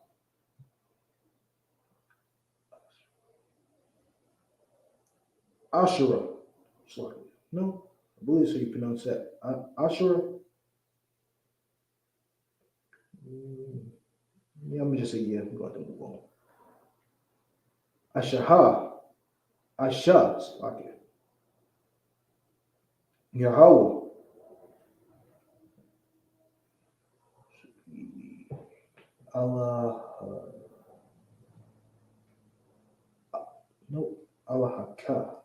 Ashura. Sorry. No, I believe that's how you pronounce that. Ashura. Yeah, I'm gonna just say yeah. We're going to move on. Ashaha. Ashaz. Okay. Yahweh. Allah. No. Allah Haka.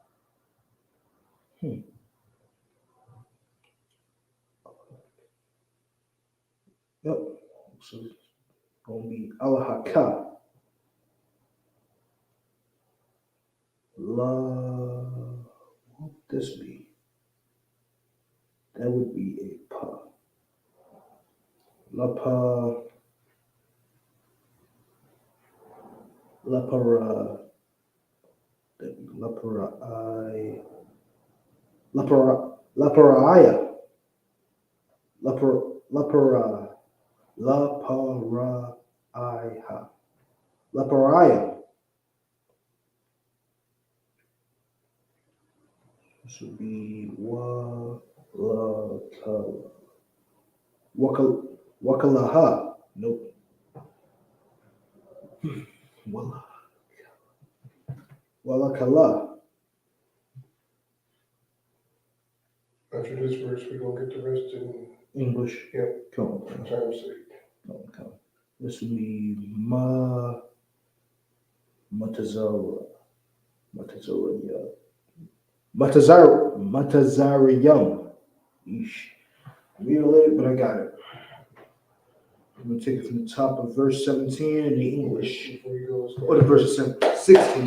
Yep. So it's gonna be Allah Haka. What would this be? That would be a pa. La pa. La para. La para. La para. La paraya. La para. La para. La paraiha. La paraya. This would be wakalaha. Nope. Walakala. After this verse, we're gonna get the rest in English. Yep. Come on. Time's sake. Come on. This would be Matazara. Matazariyam. Yeesh. Read a little, but I got it. I'm gonna take it from the top of verse 17 in the English. Before you go, let's go. Or the verse 16.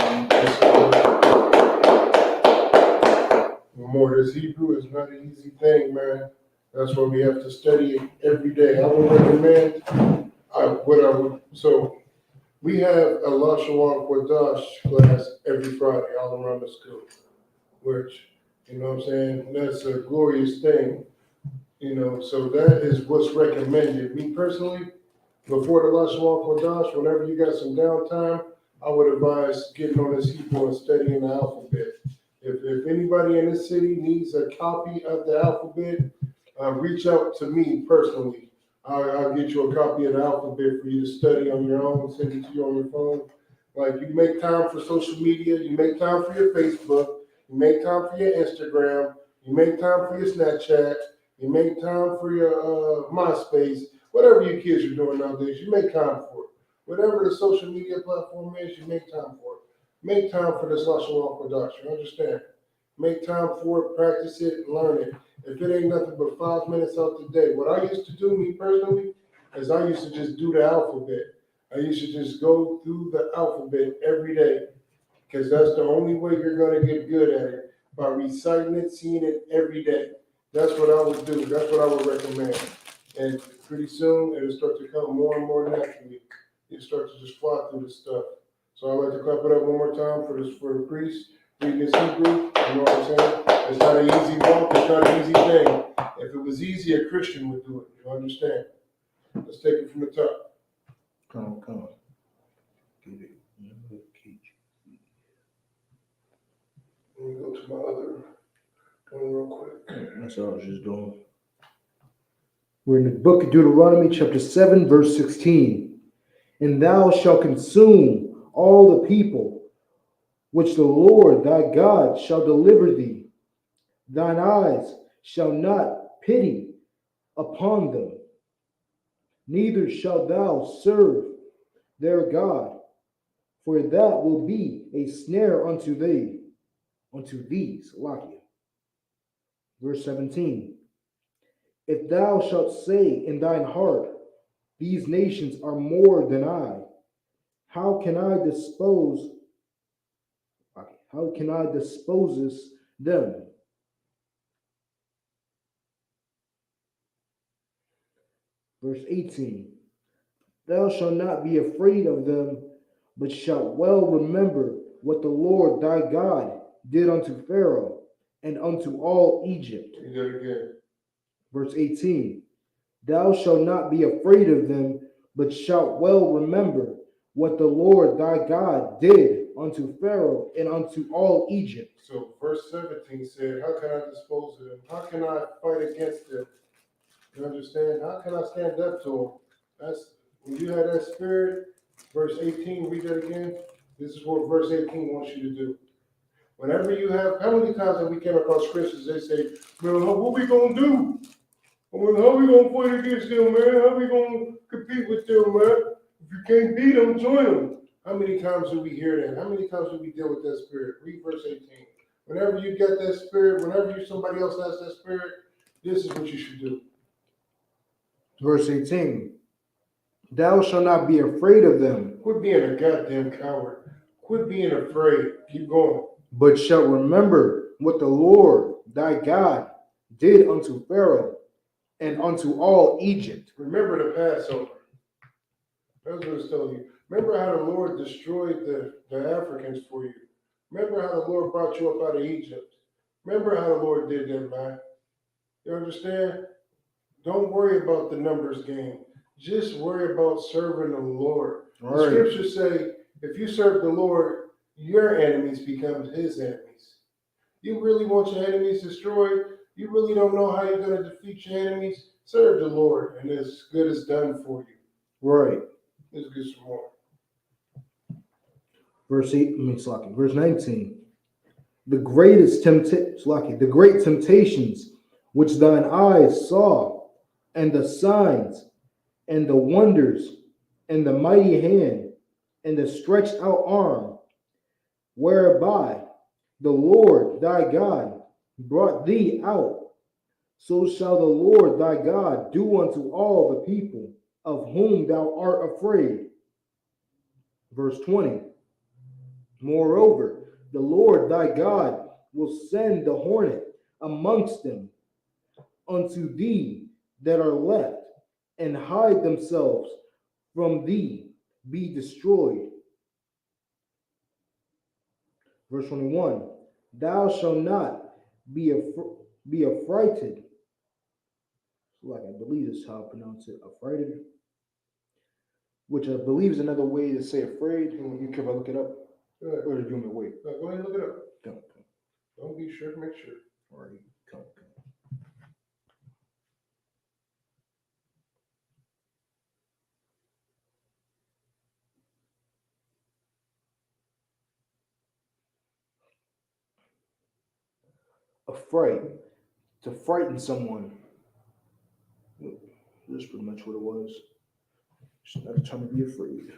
More, this Hebrew is not an easy thing, man. That's why we have to study it every day. I would recommend so we have a Lashon Kodash class every Friday all around the school, which, you know what I'm saying, that's a glorious thing. You know, so that is what's recommended. Me personally, before the Lashon Kodash, whenever you got some downtime, I would advise getting on this Hebrew and studying the alphabet. If anybody in this city needs a copy of the alphabet, reach out to me personally. I'll get you a copy of the alphabet for you to study on your own, send it to you on your phone. Like, you make time for social media, you make time for your Facebook, you make time for your Instagram, you make time for your Snapchat, you make time for your MySpace, whatever you kids are doing nowadays, you make time for it. Whatever the social media platform is, you make time for it. Make time for this Lashon production, understand? Make time for it, practice it, learn it. If it ain't nothing but 5 minutes out the day, what I used to do, me personally, is I used to just do the alphabet. I used to just go through the alphabet every day. because that's the only way you're going to get good at it, by reciting it, seeing it every day. That's what I would do. That's what I would recommend. And pretty soon, it'll start to come more and more naturally. You'll start to just fly through this stuff. So I'd like to clap it up one more time for the priest reading this Hebrew. You know what I'm saying? It's not an easy walk. It's not an easy thing. If it was easy, a Christian would do it. You understand? Let's take it from the top. Come on. Get it. Let me go to my other one real quick. That's all I was just doing. We're in the book of Deuteronomy, chapter 7, verse 16. And thou shalt consume all the people which the Lord thy God shall deliver thee. Thine eyes shall not pity upon them, neither shalt thou serve their God, for that will be a snare unto these. Verse 17. If thou shalt say in thine heart, these nations are more than I, how can I dispose them? Verse 18. Thou shalt not be afraid of them, but shalt well remember what the Lord thy God did unto Pharaoh and unto all Egypt. You do it again. Verse 18. Thou shalt not be afraid of them, but shalt well remember what the Lord thy God did unto Pharaoh and unto all Egypt. So verse 17 said, how can I dispose of them? How can I fight against them? You understand? How can I stand up to them? That's when you have that spirit. Verse 18, read that again. This is what verse 18 wants you to do. Whenever you have, how many times have we came across Christians, they say, man, what we gonna do? How we gonna fight against them, man? How we gonna compete with them, man? If you can't beat them, join them. How many times do we hear that? How many times do we deal with that spirit? Read verse 18. Whenever you get that spirit, whenever somebody else has that spirit, this is what you should do. Verse 18. Thou shalt not be afraid of them. Quit being a goddamn coward. Quit being afraid. Keep going. But shalt remember what the Lord thy God did unto Pharaoh and unto all Egypt. Remember the Passover. That's what it's telling you. Remember how the Lord destroyed the Africans for you. Remember how the Lord brought you up out of Egypt. Remember how the Lord did that, man. You understand? Don't worry about the numbers game. Just worry about serving the Lord. All The right. scriptures say, if you serve the Lord, your enemies become his enemies. You really want your enemies destroyed? You really don't know how you're going to defeat your enemies? Serve the Lord, and as good as done for you. Right. Let's get some more. Verse 19. The great temptations which thine eyes saw, and the signs, and the wonders, and the mighty hand, and the stretched out arm, whereby the Lord thy God brought thee out, so shall the Lord thy God do unto all the people of whom thou art afraid. Verse 20. Moreover, the Lord thy God will send the hornet amongst them unto thee that are left, and hide themselves from thee, be destroyed. Verse 21. Thou shalt not be affrighted. Like I believe is how I pronounce it, affrighted, which I believe is another way to say afraid. You can look it up. Or do you want me to wait? No, go ahead and look it up. Come. Don't be sure, make sure. All right, come. Afraid, to frighten someone. That's pretty much what it was. Just not trying to be afraid.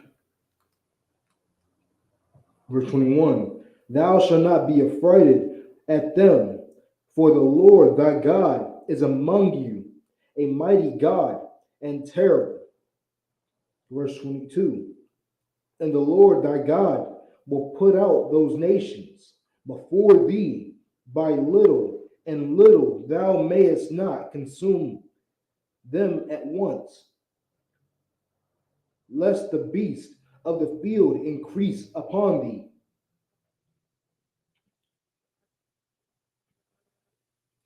Verse 21. Thou shalt not be affrighted at them, for the Lord thy God is among you, a mighty God and terrible. Verse 22. And the Lord thy God will put out those nations before thee by little and little, thou mayest not consume them at once, lest the beast of the field increase upon thee.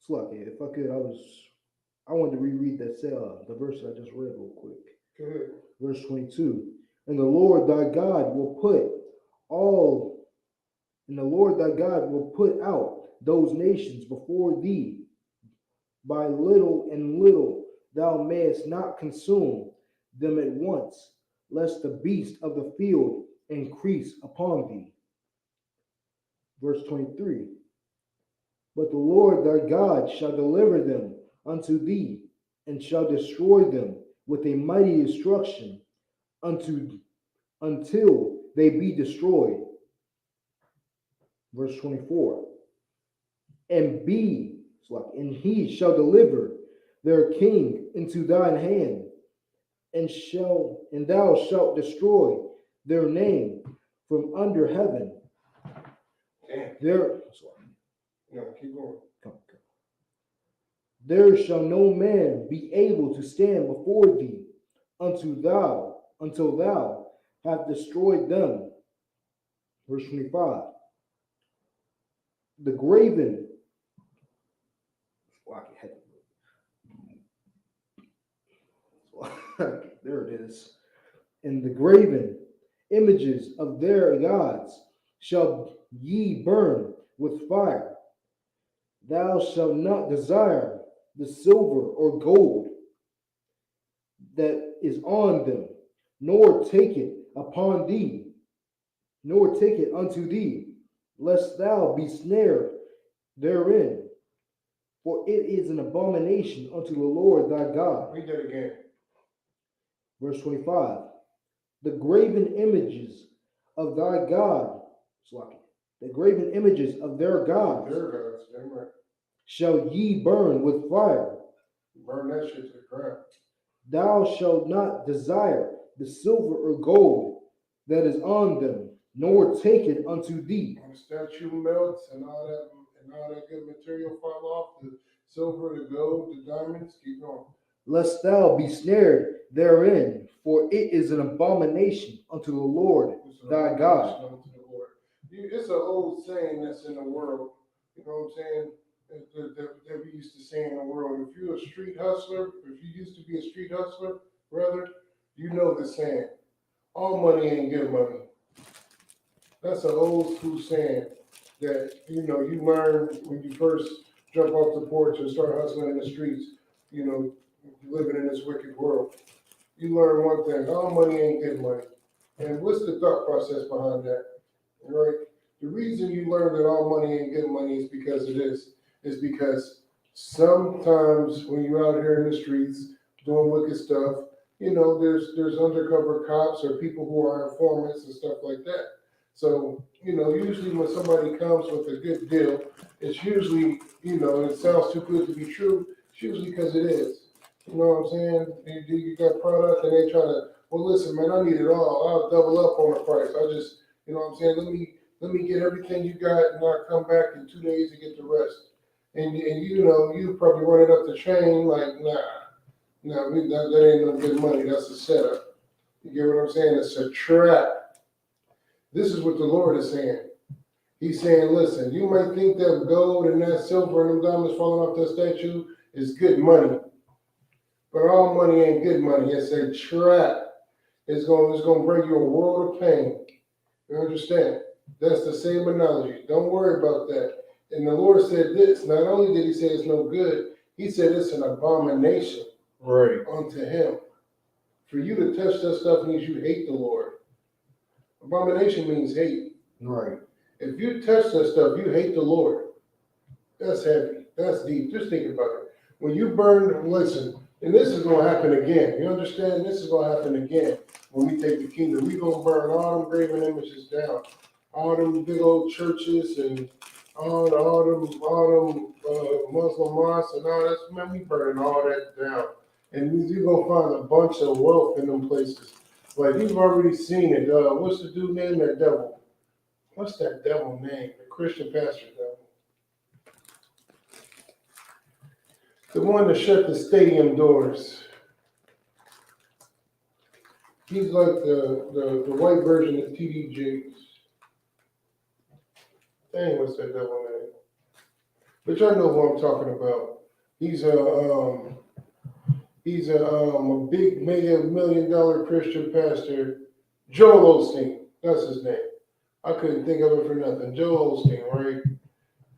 Sluck, if I could, I wanted to reread that the verse I just read real quick. Go ahead. Verse 22. And the Lord thy God will put out those nations before thee by little and little, thou mayest not consume them at once, lest the beast of the field increase upon thee. Verse 23. But the Lord thy God shall deliver them unto thee, and shall destroy them with a mighty destruction until they be destroyed. Verse 24. And he shall deliver their king into thine hand, and thou shalt destroy their name from under heaven. Damn. No, keep going. There shall no man be able to stand before thee until thou have destroyed them. Verse 25. The graven, there it is. And the graven images of their gods shall ye burn with fire. Thou shalt not desire the silver or gold that is on them, nor take it unto thee, lest thou be snared therein. For it is an abomination unto the Lord thy God. Read that again. Verse 25. The graven images of thy God, the graven images of their gods, damn right. shall ye burn with fire. Burn that shit to the ground. Thou shalt not desire the silver or gold that is on them, nor take it unto thee. When the statue melts and all that good material fall off, the silver, the gold, the diamonds, keep going. Lest thou be snared therein, for it is an abomination unto the Lord thy God. It's an old saying that's in the world, you know what I'm saying, that we used to say in the world. If you're a street hustler, if you used to be a street hustler, brother, you know the saying, all money ain't good money. That's an old school saying that, you know, you learn when you first jump off the porch and start hustling in the streets, you know, living in this wicked world. You learn one thing, all money ain't good money. And what's the thought process behind that? Right? The reason you learn that all money ain't good money is because sometimes when you're out here in the streets doing wicked stuff, you know, there's undercover cops or people who are informants and stuff like that. So, you know, usually when somebody comes with a good deal, it's usually, you know, it sounds too good to be true. It's usually because it is. You know what I'm saying? You got product and they try to, well, listen, man, I need it all. I'll double up on the price. I just, you know what I'm saying? Let me get everything you got and I'll come back in 2 days and get the rest. And you know, you probably run it up the chain like, nah, that ain't no good money. That's a setup. You get what I'm saying? It's a trap. This is what the Lord is saying. He's saying, listen, you might think that gold and that silver and them diamonds falling off that statue is good money. But all money ain't good money. It's a trap. It's going to bring you a world of pain. You understand? That's the same analogy. Don't worry about that. And the Lord said this. Not only did he say it's no good, he said it's an abomination unto him. For you to touch that stuff means you hate the Lord. Abomination means hate. Right. If you touch that stuff, you hate the Lord. That's heavy. That's deep. Just think about it. When you burn, listen, and this is going to happen again. You understand? This is going to happen again when we take the kingdom. We're going to burn all them graven images down. All them big old churches and all them Muslim mosques and all that. Man, we burning all that down. And you're going to find a bunch of wealth in them places. Like, you've already seen it. What's the dude named? That devil. What's that devil name? The Christian pastor devil. The one that shut the stadium doors. He's like the white version of T.D. Jakes. Dang, what's that devil name? But y'all know who I'm talking about. He's a big $1 million Christian pastor, Joel Osteen. That's his name. I couldn't think of it for nothing. Joel Osteen, right?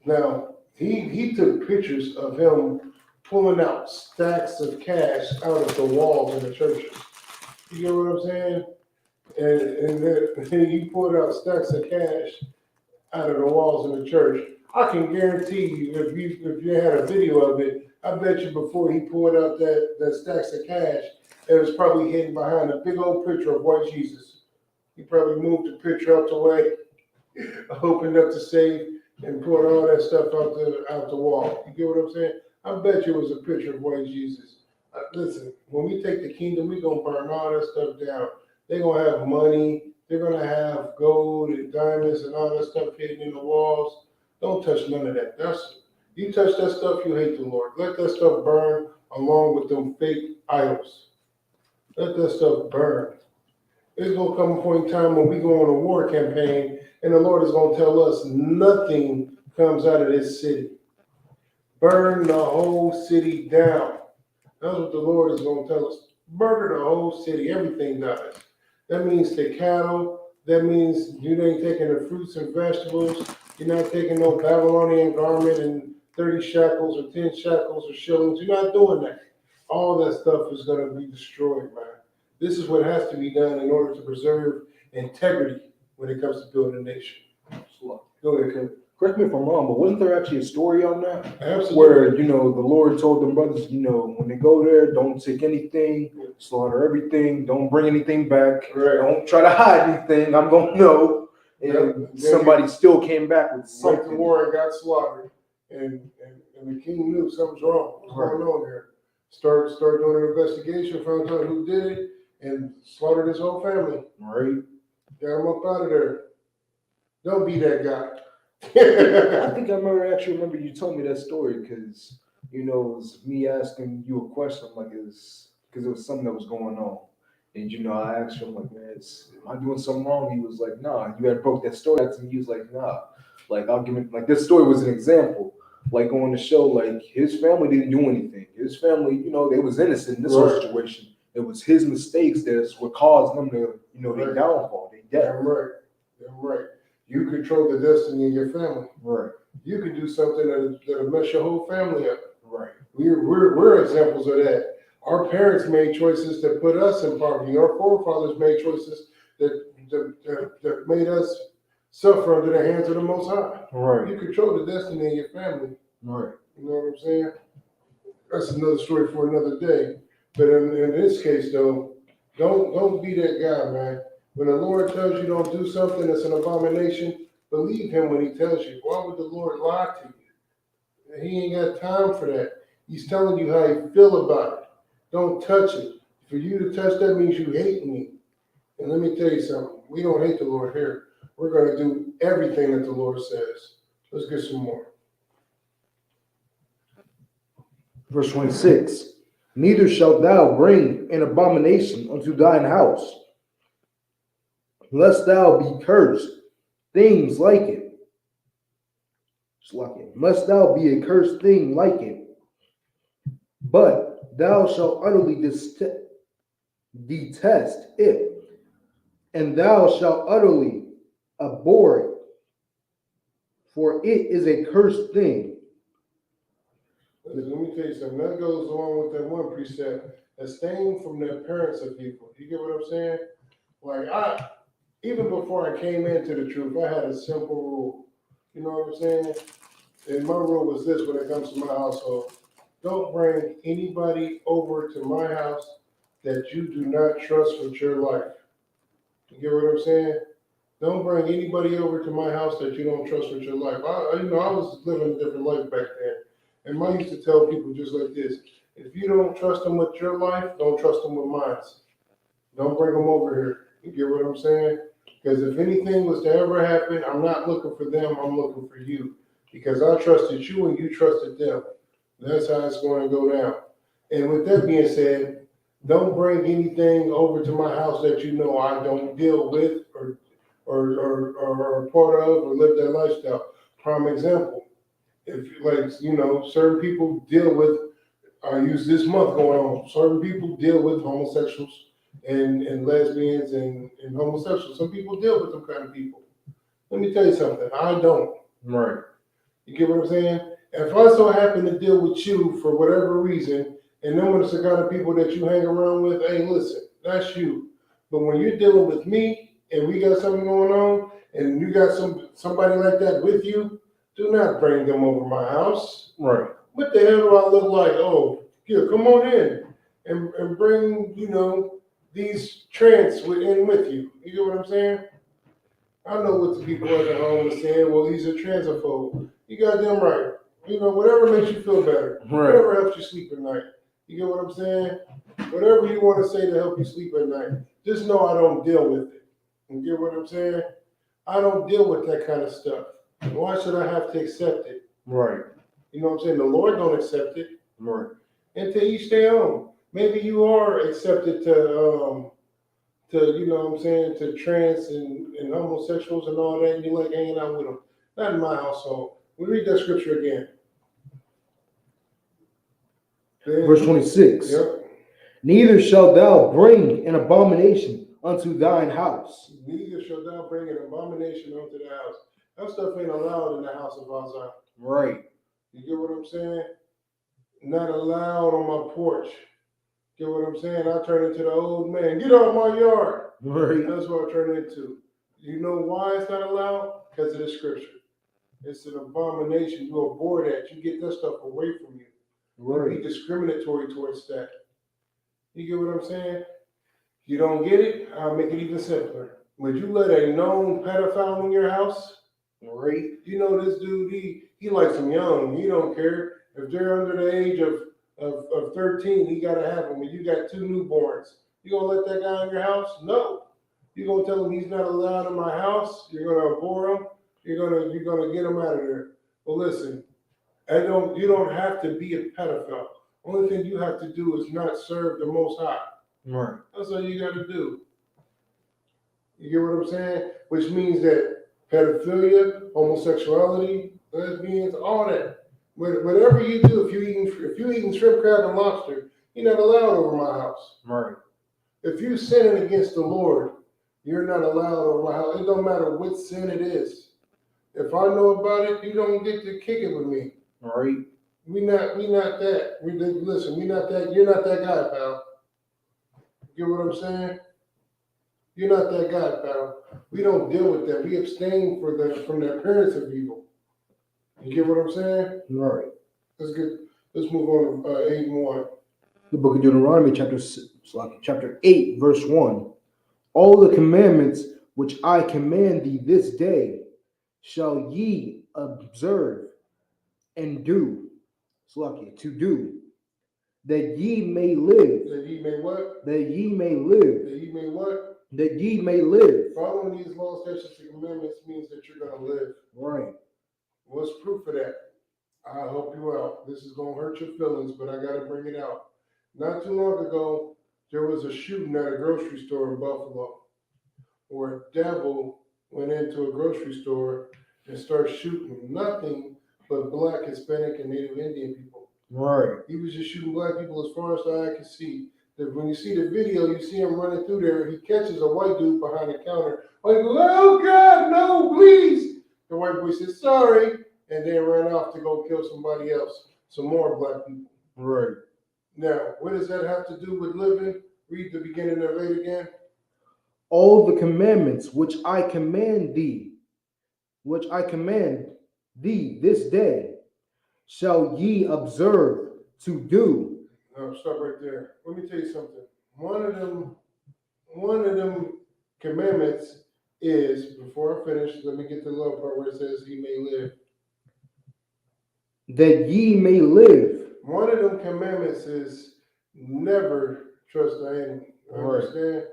Now, he took pictures of him pulling out stacks of cash out of the walls in the churches. You get what I'm saying? And then he pulled out stacks of cash out of the walls in the church. I can guarantee you, if you had a video of it, I bet you before he pulled out that stacks of cash, it was probably hidden behind a big old picture of white Jesus. He probably moved the picture out the way, opened up the safe, and pulled all that stuff out the wall. You get what I'm saying? I bet you it was a picture of white Jesus. Listen, when we take the kingdom, we're going to burn all that stuff down. They're going to have money. They're going to have gold and diamonds and all that stuff hidden in the walls. Don't touch none of that. You touch that stuff, you hate the Lord. Let that stuff burn along with them fake idols. Let that stuff burn. There's going to come a point in time when we go on a war campaign and the Lord is going to tell us nothing comes out of this city. Burn the whole city down. That's what the Lord is going to tell us. Murder the whole city. Everything dies. That means the cattle. That means you ain't taking the fruits and vegetables. You're not taking no Babylonian garment and 30 shekels or 10 shekels or shillings. You're not doing that. All that stuff is going to be destroyed, man. This is what has to be done in order to preserve integrity when it comes to building a nation. Go ahead, Kevin. Correct me if I'm wrong, but wasn't there actually a story on that? Absolutely. Where, the Lord told them brothers, when they go there, don't take anything, slaughter everything, don't bring anything back, don't try to hide anything, I'm going to know. And somebody still came back with something. Went to war and got slaughtered. And the king knew something's wrong. What's going on here? Start doing an investigation, found out who did it, and slaughtered his whole family. Right. Got him up out of there. Don't be that guy. I think I remember you told me that story because, it was me asking you a question, like, because it was something that was going on. And, I asked him, like, man, am I doing something wrong? He was like, nah, you had broke that story to me. He was like, nah, like, I'll give it, like, this story was an example. Like, on the show, like, his family didn't do anything. His family, they was innocent in this whole situation. It was his mistakes that's what caused them to, their downfall, their death. Damn right. You control the destiny of your family. Right. You can do something that'll mess your whole family up. Right. We're examples of that. Our parents made choices that put us in poverty. Our forefathers made choices that made us suffer under the hands of the Most High. Right. You control the destiny of your family. Right. You know what I'm saying? That's another story for another day. But in this case, though, don't be that guy, man. When the Lord tells you don't do something that's an abomination, believe him when he tells you. Why would the Lord lie to you? He ain't got time for that. He's telling you how he feel about it. Don't touch it. For you to touch that means you hate me. And let me tell you something. We don't hate the Lord here. We're going to do everything that the Lord says. Let's get some more. Verse 26. Neither shalt thou bring an abomination unto thine house, lest thou be cursed, things like it. Lest thou be a cursed thing like it. But thou shalt utterly detest it, and thou shalt utterly abhor it, for it is a cursed thing. Let me tell you something. That goes along with that one precept. Abstain from the appearance of people. You get what I'm saying? Like even before I came into the truth, I had a simple rule. You know what I'm saying? And my rule was this when it comes to my household. Don't bring anybody over to my house that you do not trust with your life. You get what I'm saying? Don't bring anybody over to my house that you don't trust with your life. I was living a different life back then. And I used to tell people just like this, if you don't trust them with your life, don't trust them with mine. Don't bring them over here. You get what I'm saying? Because if anything was to ever happen, I'm not looking for them, I'm looking for you. Because I trusted you and you trusted them. That's how it's going to go down. And with that being said, don't bring anything over to my house that you know I don't deal with or part of or live that lifestyle. Prime example, if certain people deal with, I use this month going on, certain people deal with homosexuals and lesbians and homosexuals. Some people deal with them kind of people. Let me tell you something, I don't. Right. You get what I'm saying? If I so happen to deal with you for whatever reason, and them are the kind of people that you hang around with, hey, listen, that's you. But when you're dealing with me and we got something going on, and you got somebody like that with you, do not bring them over my house. Right. What the hell do I look like? Oh, here, come on in and bring, these trans in with you. You get what I'm saying? I know what the people at home are saying. Well, he's a transphobe. You goddamn right. Whatever makes you feel better. Right. Whatever helps you sleep at night. You get what I'm saying? Whatever you want to say to help you sleep at night. Just know I don't deal with it. You get what I'm saying? I don't deal with that kind of stuff. Why should I have to accept it? Right. You know what I'm saying? The Lord don't accept it. Right. And to each their own. Maybe you are accepted to to trans and homosexuals and all that, and you like hanging out with them. Not in my household. We read that scripture again. Verse 26. Yep. Neither shalt thou bring an abomination unto thine house. Neither shalt thou bring an abomination unto the house. That stuff ain't allowed in the house of Isaiah. Right. You get what I'm saying? Not allowed on my porch. Get what I'm saying? I turn into the old man. Get out of my yard. Right. That's what I turn into. You know why it's not allowed? Because of the scripture. It's an abomination. You abhor that. You get that stuff away from you. Right. You be discriminatory towards that. You get what I'm saying? You don't get it? I'll make it even simpler. Would you let a known pedophile in your house? Right. You know this dude, he likes them young. He don't care. If they're under the age of 13, he got to have them. And you got 2 newborns. You going to let that guy in your house? No. You're going to tell him he's not allowed in my house. You're going to abhor him. You're going to get him out of there. Well, listen, you don't have to be a pedophile. Only thing you have to do is not serve the Most High. Right. That's all you got to do. You get what I'm saying? Which means that pedophilia, homosexuality, lesbians, all that. Whatever you do, if you eating shrimp, crab, and lobster, you're not allowed over my house. Right. If you're sinning against the Lord, you're not allowed over my house. It don't matter what sin it is. If I know about it, you don't get to kick it with me. Right. We not that. Listen, we not that. You're not that guy, pal. You get what I'm saying? You're not that guy, pal. We don't deal with that. We abstain from the appearance of evil. You get what I'm saying? Right. Let's move on to 8 and 1. The book of Deuteronomy, chapter 8, verse 1. All the commandments which I command thee this day shall ye observe and do. To do, that ye may live. That ye may what? That ye may live. That ye may what? That ye may live. Following these laws, statutes, and commandments means that you're going to live. Right. What's proof of that? I'll help you out. This is going to hurt your feelings, but I got to bring it out. Not too long ago, there was a shooting at a grocery store in Buffalo where a devil went into a grocery store and started shooting nothing but Black, Hispanic, and Native Indian people. Right. He was just shooting Black people as far as the eye could see. When you see the video, you see him running through there. He catches a white dude behind the counter. Like, oh God, no, please. The white boy says, sorry, and then ran off to go kill somebody else, some more Black people. Right. Now, what does that have to do with living? Read the beginning of 8 again. All the commandments which I command thee this day, shall ye observe to do. No, stop right there. Let me tell you something. One of them commandments is, before I finish, let me get to the little part where it says he may live. That ye may live. One of them commandments is never trust the enemy. You understand?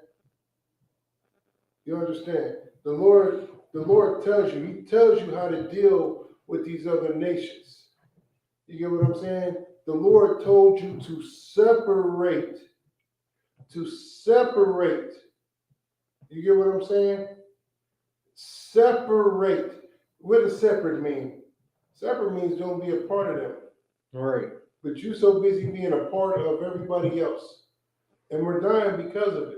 You understand? The Lord tells you. He tells you how to deal with these other nations. You get what I'm saying? The Lord told you to separate. To separate. You get what I'm saying? Separate. What does separate mean? Separate means don't be a part of them. Right. But you so busy being a part of everybody else. And we're dying because of it.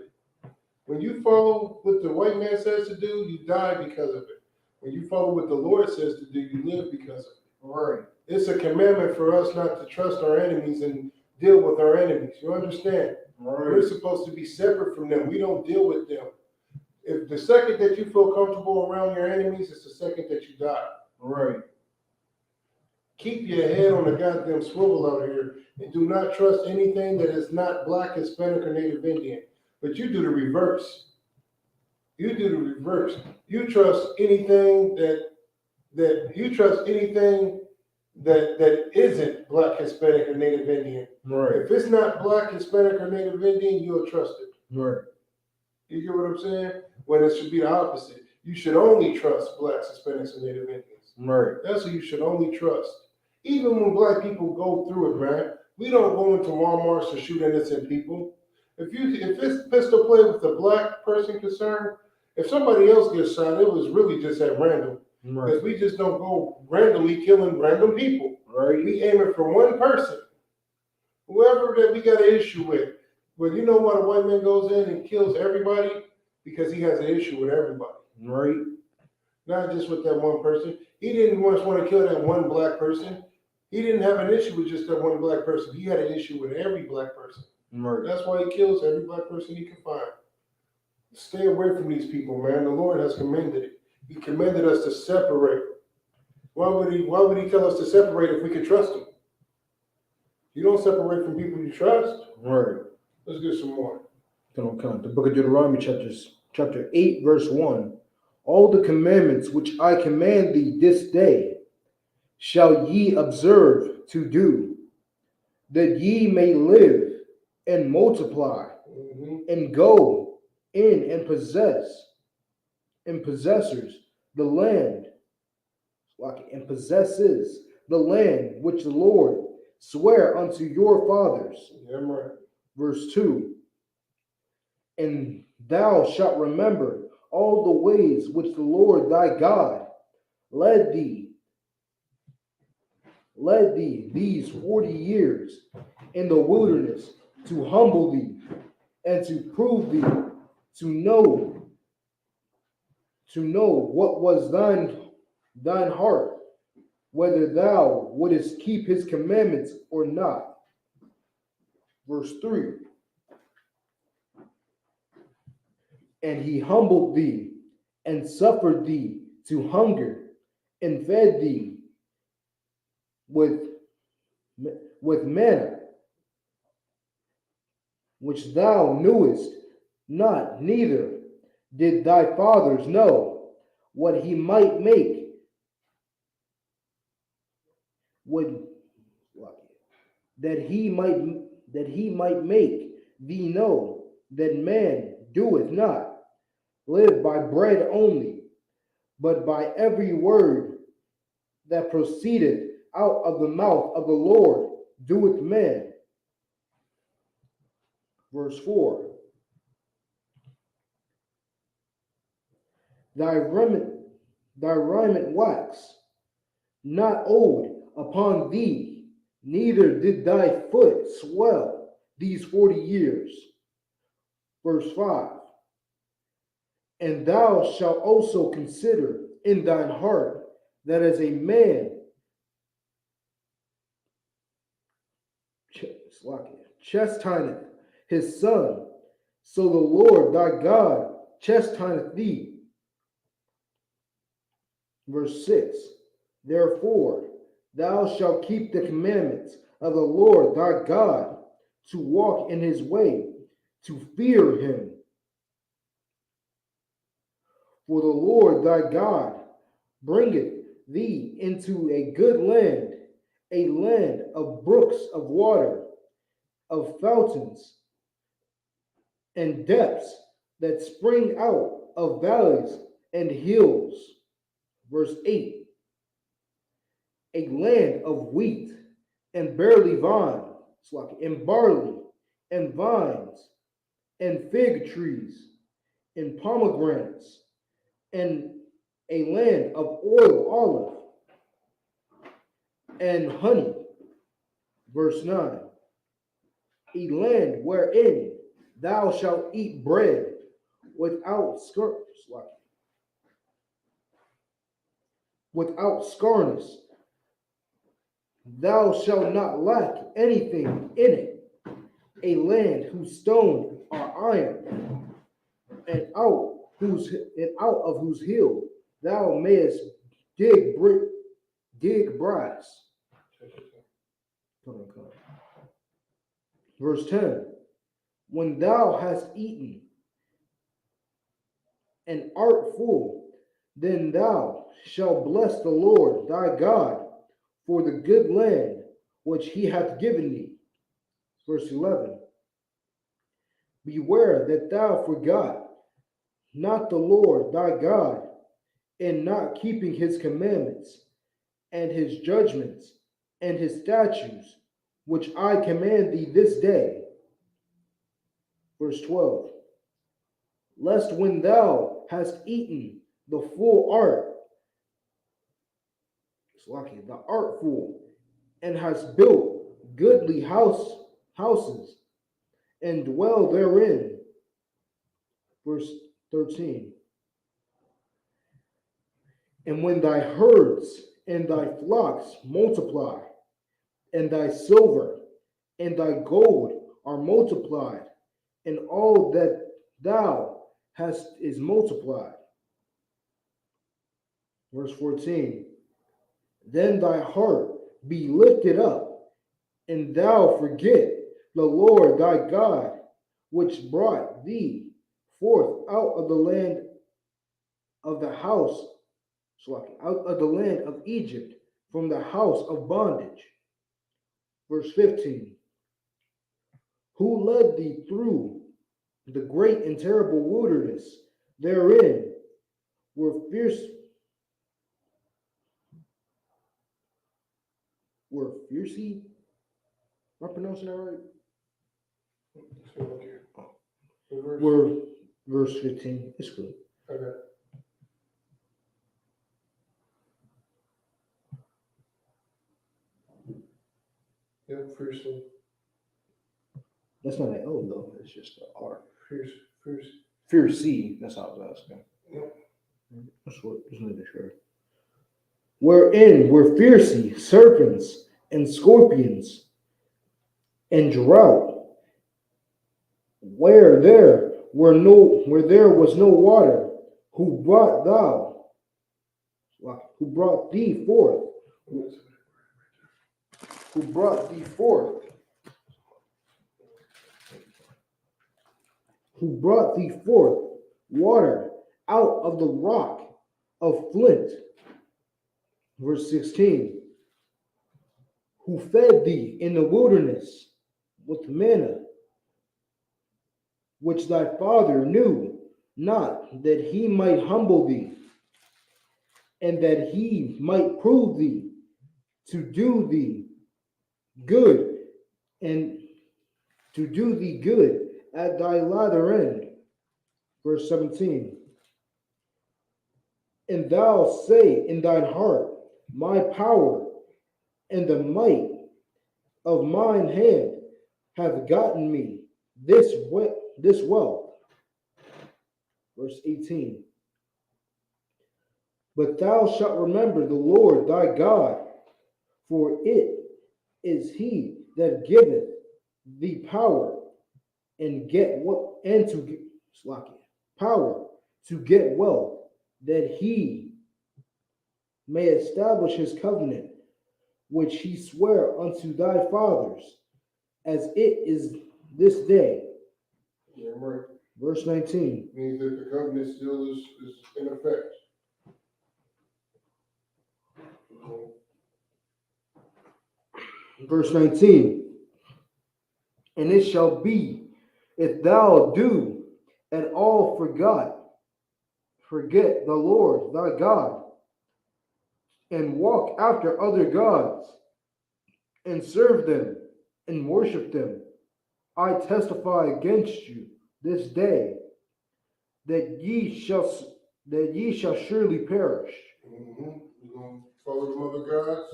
When you follow what the white man says to do, you die because of it. When you follow what the Lord says to do, you live because of it. Right. It's a commandment for us not to trust our enemies and deal with our enemies. You understand? Right. We're supposed to be separate from them. We don't deal with them. If the second that you feel comfortable around your enemies, it's the second that you die. Right. Keep your head on the goddamn swivel out here and do not trust anything that is not black, Hispanic, or Native Indian. But you do the reverse. You do the reverse. You trust anything that isn't black, Hispanic, or Native Indian. Right. If it's not black, Hispanic, or Native Indian, you'll trust it. Right. You get what I'm saying? When it should be the opposite. You should only trust blacks, Hispanics, and Native Indians. Right. That's who you should only trust. Even when black people go through it, man, we don't go into Walmarts to shoot innocent people. If this pistol play with the black person concerned, if somebody else gets shot, it was really just at random. Right. Because we just don't go randomly killing random people. Right. We aiming for one person, whoever that we got an issue with. But you know why the white man goes in and kills everybody? Because he has an issue with everybody. Right. Not just with that one person. He didn't just want to kill that one black person. He didn't have an issue with just that one black person. He had an issue with every black person. Right. That's why he kills every black person he can find. Stay away from these people, man. The Lord has commanded it. He commanded us to separate. Why would he tell us to separate if we could trust him? You don't separate from people you trust. Right. Let's get some more. The book of Deuteronomy, chapter 8, verse 1. All the commandments which I command thee this day shall ye observe to do, that ye may live and multiply, and go in and possesses the land which the Lord sware unto your fathers. Yeah, right. Verse 2. And thou shalt remember all the ways which the Lord thy God led thee these 40 years in the wilderness, to humble thee and to prove thee, to know what was thine heart, whether thou wouldest keep his commandments or not. Verse 3. And he humbled thee and suffered thee to hunger, and fed thee with manna, which thou knewest not, neither did thy fathers know, what he might make that he might make thee know that man doeth not live by bread only, but by every word that proceedeth out of the mouth of the Lord doeth man. Verse 4. Thy raiment wax not old upon thee, neither did thy foot swell these 40 years. Verse 5. And thou shalt also consider in thine heart that as a man chasteneth his son, so the Lord thy God chasteneth thee. Verse 6. Therefore thou shalt keep the commandments of the Lord thy God, to walk in his way, to fear him. For the Lord thy God bringeth thee into a good land, a land of brooks of water, of fountains and depths that spring out of valleys and hills. Verse 8. A land of wheat and barley vine, and barley and vines and fig trees and pomegranates, and a land of oil, olive, and honey. Verse 9. A land wherein thou shalt eat bread without scarness. Thou shalt not lack anything in it. A land whose stones are iron, and out of whose hill thou mayest dig brass. Verse 10. When thou hast eaten and art full, then thou shalt bless the Lord thy God for the good land which he hath given thee. Verse 11. Beware that thou forget not the Lord thy God, in not keeping his commandments and his judgments and his statutes, which I command thee this day. Verse 12. Lest when thou hast eaten the full art, the artful, and hast built goodly houses, and dwell therein. Verse 13. And when thy herds and thy flocks multiply, and thy silver and thy gold are multiplied, and all that thou hast is multiplied. Verse 14. Then thy heart be lifted up, and thou forget the Lord thy God, which brought thee forth out of the land of the house, out of the land of Egypt, from the house of bondage. Verse 15. Who led thee through the great and terrible wilderness? Therein were fiercey. Am I pronouncing that right? Were verse 15. It's good. Okay. Yeah, fiercely. That's not an L though. It's just an R. Fierce. Fiercey. That's how I was asking. Yep. That's what. Just making sure. Wherein were fiercey serpents and scorpions and drought, where there was no water, who brought thee forth water out of the rock of flint. Verse 16. Who fed thee in the wilderness with manna, which thy father knew not, that he might humble thee, and that he might prove thee to do thee good, and to do thee good at thy latter end. Verse 17. And thou say in thine heart, my power and the might of mine hand have gotten me this wealth. Verse 18. But thou shalt remember the Lord thy God, for it is he that giveth thee power and power to get wealth, that he may establish his covenant, which he sware unto thy fathers, as it is this day. Yeah, right. Verse 19. Means that the covenant still is in effect. Verse 19. And it shall be, if thou do at all forget the Lord thy God, and walk after other gods, and serve them, and worship them, I testify against you this day that ye shall surely perish. Mm-hmm. You're going to follow them other gods,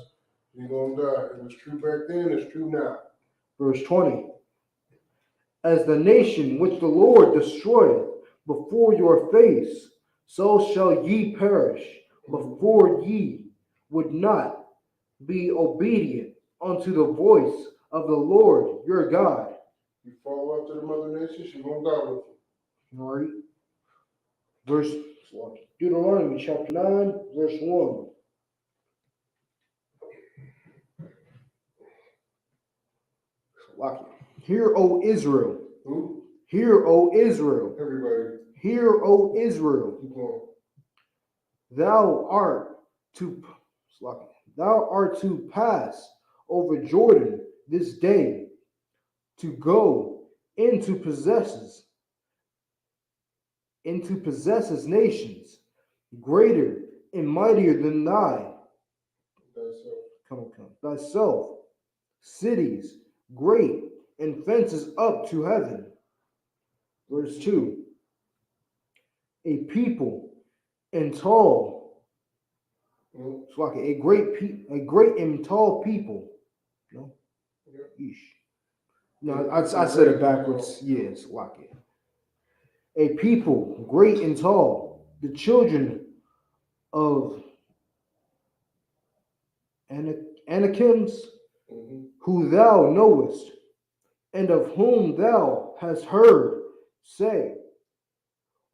you're going to die. It was true back then, it's true now. Verse 20. As the nation which the Lord destroyeth before your face, so shall ye perish before ye would not be obedient unto the voice of the Lord your God. You follow after the mother nations, you're going to die with them. All right. Verse Deuteronomy chapter 9, verse 1. Hear, O Israel. Who? Hear, O Israel. Everybody. Hear, O Israel. Keep going. Thou art to pass over Jordan this day to go into possesses nations greater and mightier than thyself, cities great and fences up to heaven. Verse 2. A people and tall, a great and tall people. No? Yeesh. No, I said it backwards. Yes, a people great and tall, the children of Anakims, who thou knowest, and of whom thou hast heard say,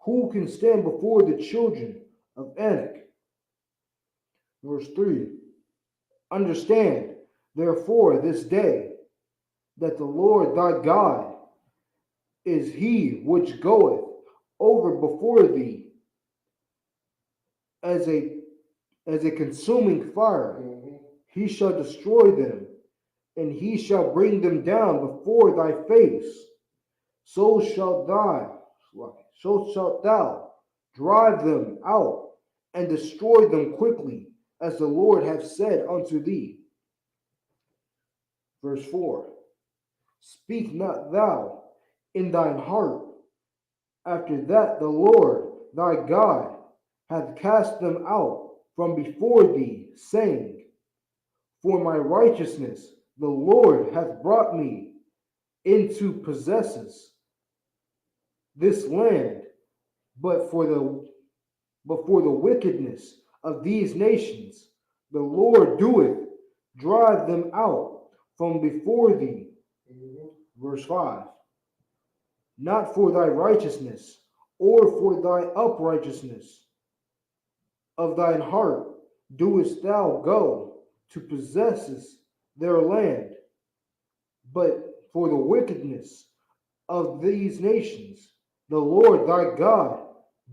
who can stand before the children of Anak? Verse 3. Understand, therefore, this day, that the Lord thy God is he which goeth over before thee as a consuming fire. He shall destroy them, and he shall bring them down before thy face. So shalt thou drive them out and destroy them quickly, as the Lord hath said unto thee. Verse 4. Speak not thou in thine heart, after that the Lord thy God hath cast them out from before thee, saying, for my righteousness the Lord hath brought me into possesses this land, but for the wickedness of these nations the Lord doeth drive them out from before thee. Verse 5. Not for thy righteousness or for thy uprightness of thine heart doest thou go to possess their land, but for the wickedness of these nations the Lord thy God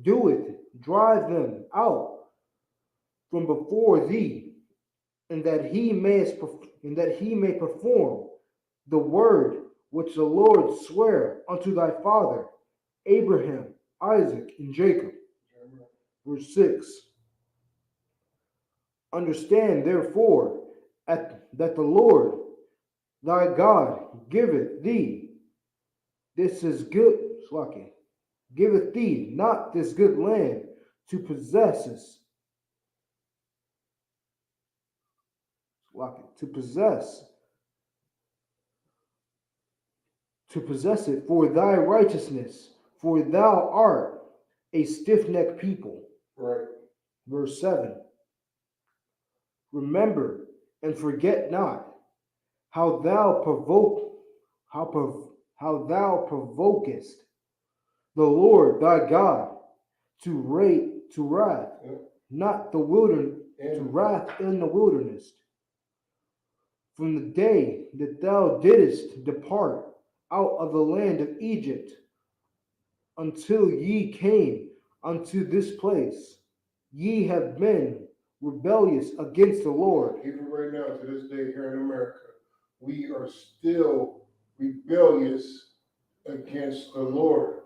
doeth drive them out from before thee, and that he may perform the word which the Lord sware unto thy father Abraham, Isaac, and Jacob. Verse 6. Understand therefore that the Lord thy God giveth thee giveth thee not this good land to possess it for thy righteousness, for thou art a stiff-necked people. Right. Verse 7. Remember and forget not how thou provokest the Lord thy God to wrath, not the wilderness, to wrath in the wilderness, from the day that thou didst depart out of the land of Egypt, until ye came unto this place. Ye have been rebellious against the Lord. Even right now, to this day here in America, we are still rebellious against the Lord.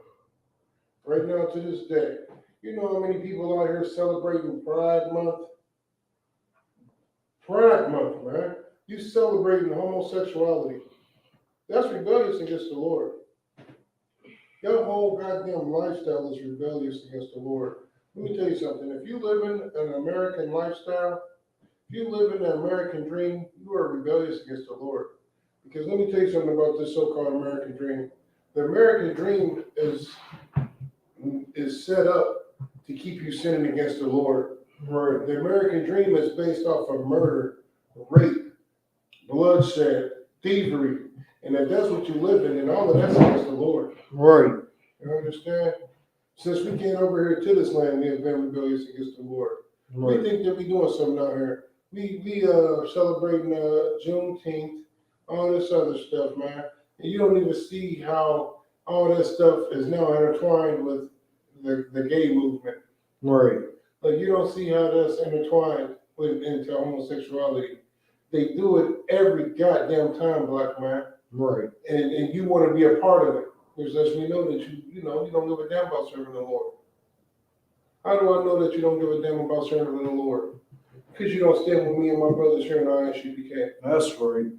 Right now, to this day, You know how many people out here celebrating Pride Month? Pride Month, man. You celebrating homosexuality. That's rebellious against the Lord. Your whole goddamn lifestyle is rebellious against the Lord. Let me tell you something. If you live in an American lifestyle, if you live in the American dream, you are rebellious against the Lord. Because let me tell you something about this so-called American dream. The American dream is set up to keep you sinning against the Lord. Right. The American dream is based off of murder, rape, bloodshed, thievery. And if that's what you live in, then all of that's against the Lord. Right. You understand? Since we came over here to this land, we have been rebellious against the Lord. Right. We think that we doing something out here. We celebrating Juneteenth, all this other stuff, man. And you don't even see how all that stuff is now intertwined with the gay movement. Right. Like you don't see how that's intertwined into homosexuality. They do it every goddamn time, black man. Right. And you want to be a part of it. Because as we know that you don't give a damn about serving the Lord. How do I know that you don't give a damn about serving the Lord? Because you don't stand with me and my brothers here in ISUPK. That's right.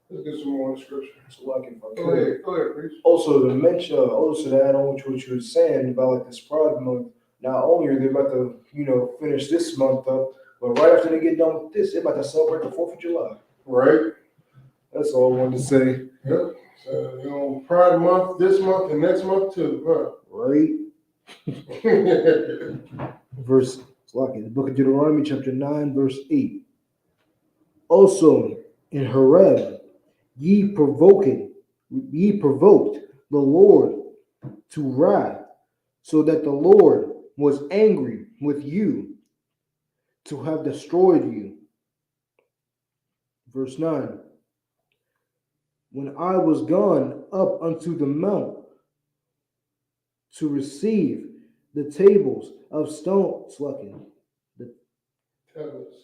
Let's get some more in the scripture. So like if I could. Go ahead, please. Also, to mention, also to add on to what you were saying about like this Pride Month, not only are they about to, finish this month up, but right after they get done with this, they're about to celebrate the 4th of July. Right. That's all I wanted to say. Yep. So, Pride Month, this month, and next month too, huh? Right. Verse, it's like in the book of Deuteronomy, chapter 9, verse 8. Also, in Horeb, ye provoked the Lord to wrath, so that the Lord was angry with you to have destroyed you. Verse 9. When I was gone up unto the mount to receive the tables of stone, the tablets.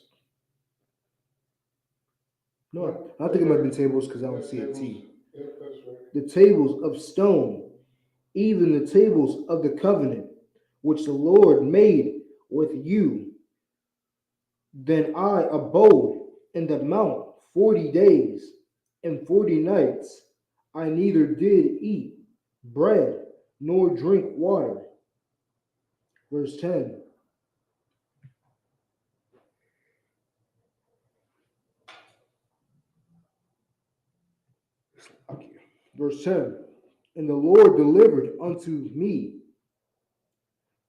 No, I think it might have been tables because I don't see a T. Yep, that's right. The tables of stone, even the tables of the covenant, which the Lord made with you. Then I abode in the mount 40 days and 40 nights. I neither did eat bread nor drink water. Verse 10. Verse 10. And the Lord delivered unto me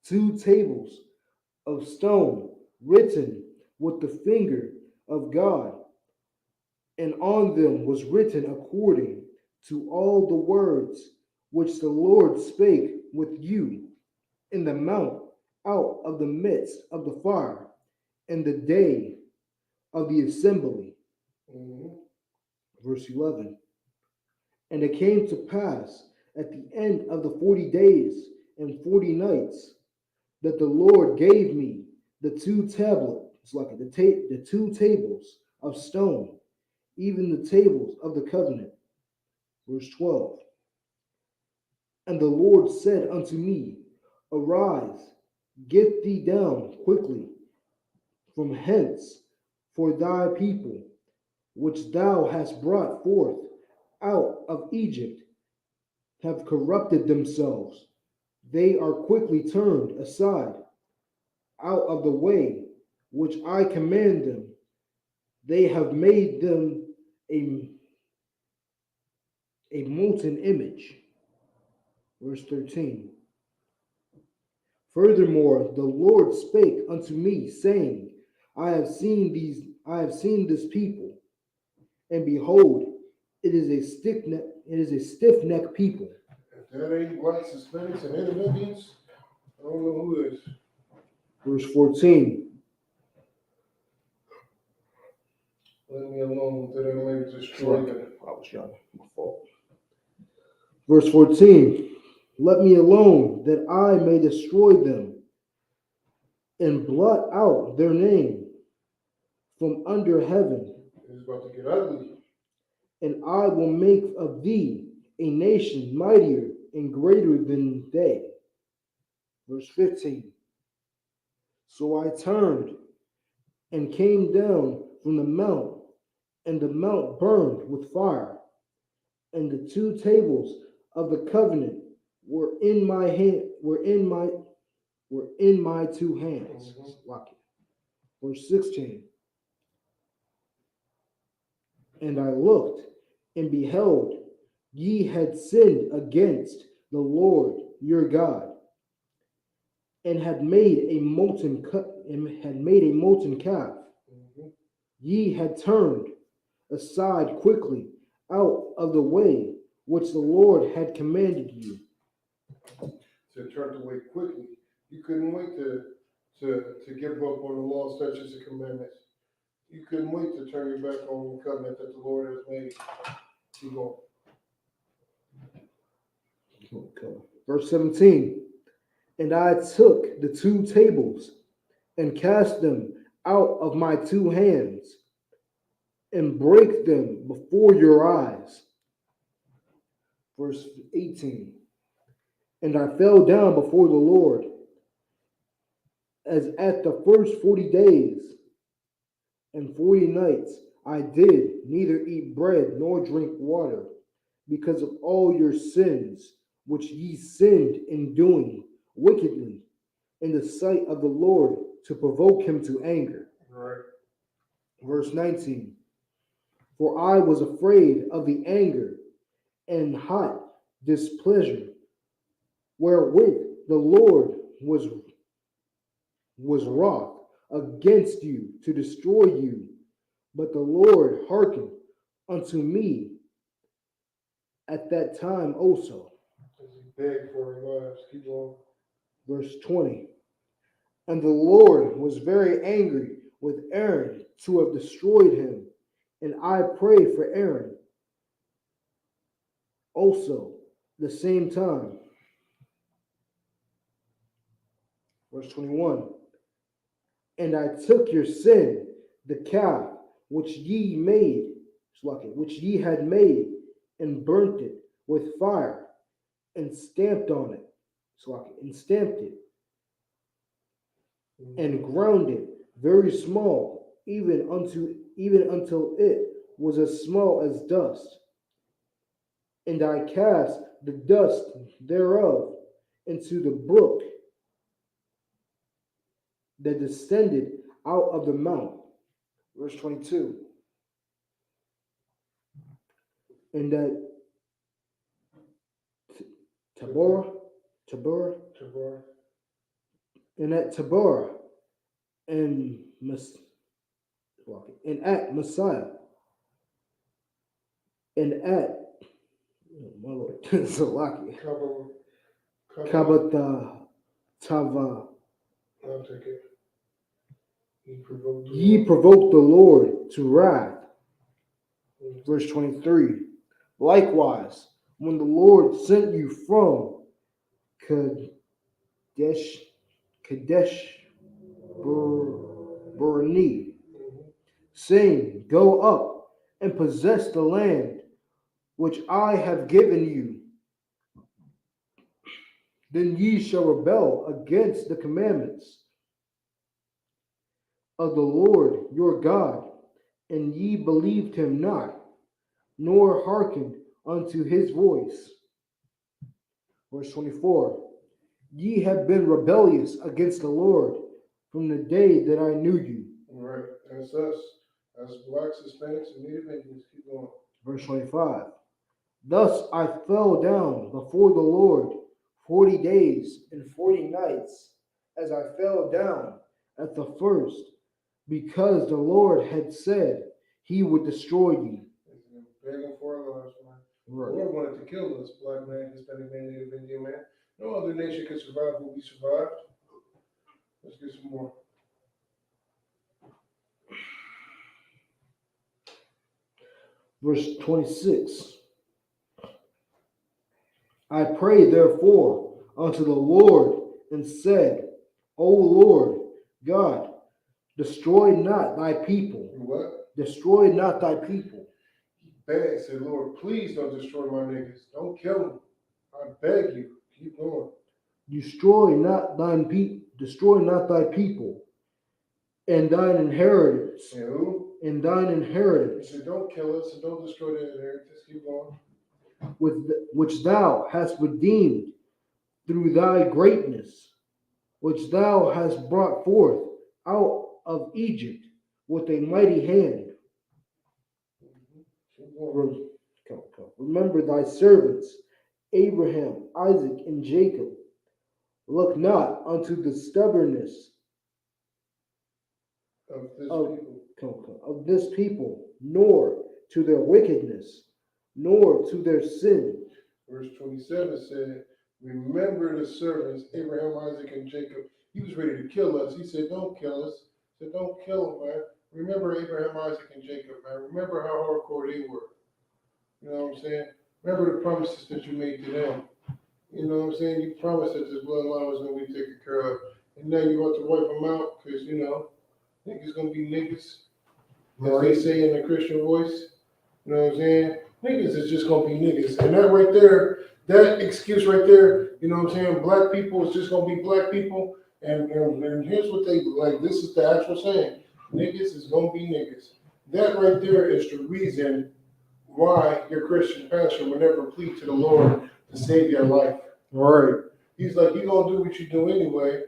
2 tables of stone written with the finger of God, and on them was written according to all the words which the Lord spake with you in the mount out of the midst of the fire in the day of the assembly. Verse 11. And it came to pass at the end of the 40 days and 40 nights that the Lord gave me the 2 tablets, like the 2 tables of stone, even the tables of the covenant. Verse 12. And the Lord said unto me, Arise, get thee down quickly from hence, for thy people, which thou hast brought forth out of Egypt, have corrupted themselves. They are quickly turned aside out of the way which I command them. They have made them a molten image. Verse 13. Furthermore, the Lord spake unto me, saying, I have seen this people, and behold, it is a stiff-necked people. If that ain't whites, Hispanics, and Native Indians, I don't know who is. Verse 14. Let me alone that I may destroy them. I was young, my fault. Verse 14. Let me alone that I may destroy them and blot out their name from under heaven. It's about to get ugly. And I will make of thee a nation mightier and greater than they. Verse 15. So I turned and came down from the mount, and the mount burned with fire, and the two tables of the covenant were in my hand, were in my two hands. Lock it. Verse 16. And I looked, and beheld, ye had sinned against the Lord your God, and had made a molten calf. Ye had turned aside quickly out of the way which the Lord had commanded you. To turn away quickly. You couldn't wait to give up on the law, statutes, and commandments. You couldn't wait to turn your back on the covenant that the Lord has made. Keep going. Okay. Verse 17. And I took the two tables and cast them out of my two hands and brake them before your eyes. Verse 18. And I fell down before the Lord as at the first 40 days and 40 nights I did neither eat bread nor drink water, because of all your sins which ye sinned in doing wickedly in the sight of the Lord, to provoke him to anger. Right. Verse 19. For I was afraid of the anger and hot displeasure wherewith the Lord was wroth against you to destroy you. But the Lord hearkened unto me at that time also. As he begged for our lives. Keep going. Verse 20. And the Lord was very angry with Aaron to have destroyed him. And I prayed for Aaron also the same time. Verse 21. And I took your sin, the calf, which ye had made, and burnt it with fire, and stamped on it, and ground it very small, even until it was as small as dust. And I cast the dust thereof into the brook that descended out of the mount. Verse 22. And that Tabor, and at Tabor, and at Messiah, and at my Lord, Salaki, Kabatha Tava. I'll take it. Ye provoked the Lord to wrath. Verse 23. Likewise, when the Lord sent you from Kadesh Barnea, saying, go up and possess the land which I have given you, then ye shall rebel against the commandments of the Lord your God, and ye believed him not, nor hearkened unto his voice. Verse 24. Ye have been rebellious against the Lord from the day that I knew you. Right. That's us. That's blacks, Hispanics, and Native Indians. Keep going. Verse 25. Thus I fell down before the Lord 40 days and 40 nights, as I fell down at the first, because the Lord had said he would destroy you. Begging for our lives, man. Right. The Lord wanted to kill us, black man, Hispanic man, Native Indian man. No other nation could survive what we survived. Let's get some more. Verse 26. I prayed therefore unto the Lord and said, O Lord God, destroy not thy people. What? Destroy not thy people. He begged, said, Lord, please don't destroy my niggas. Don't kill them. I beg you. Keep going. destroy not thy people, and thine inheritance, And who? and thine He inheritance, said, don't kill us and don't destroy the inheritance. Keep going. which thou hast redeemed through thy greatness, which thou hast brought forth out of Egypt with a mighty hand. Keep going. Remember thy servants, Abraham, Isaac, and Jacob. Look not unto the stubbornness Of this people. of this people, nor to their wickedness, nor to their sin. Verse 27 said, remember the servants, Abraham, Isaac, and Jacob. He was ready to kill us. He said, don't kill us. He said, don't kill them, man. Remember Abraham, Isaac, and Jacob, man. Remember how hardcore they were. You know what I'm saying? Remember the promises that you made to them. You know what I'm saying? You promised that this bloodline was going to be taken care of. And now you want to wipe them out because, you know, niggas going to be niggas. As they say in the Christian voice. You know what I'm saying? Niggas is just going to be niggas. And that right there, that excuse right there, you know what I'm saying? Black people is just going to be black people. And here's what they, like, this is the actual saying. Niggas is going to be niggas. That right there is the reason why your Christian pastor would never plead to the Lord to save your life. Right. He's like, you're going to do what you do anyway.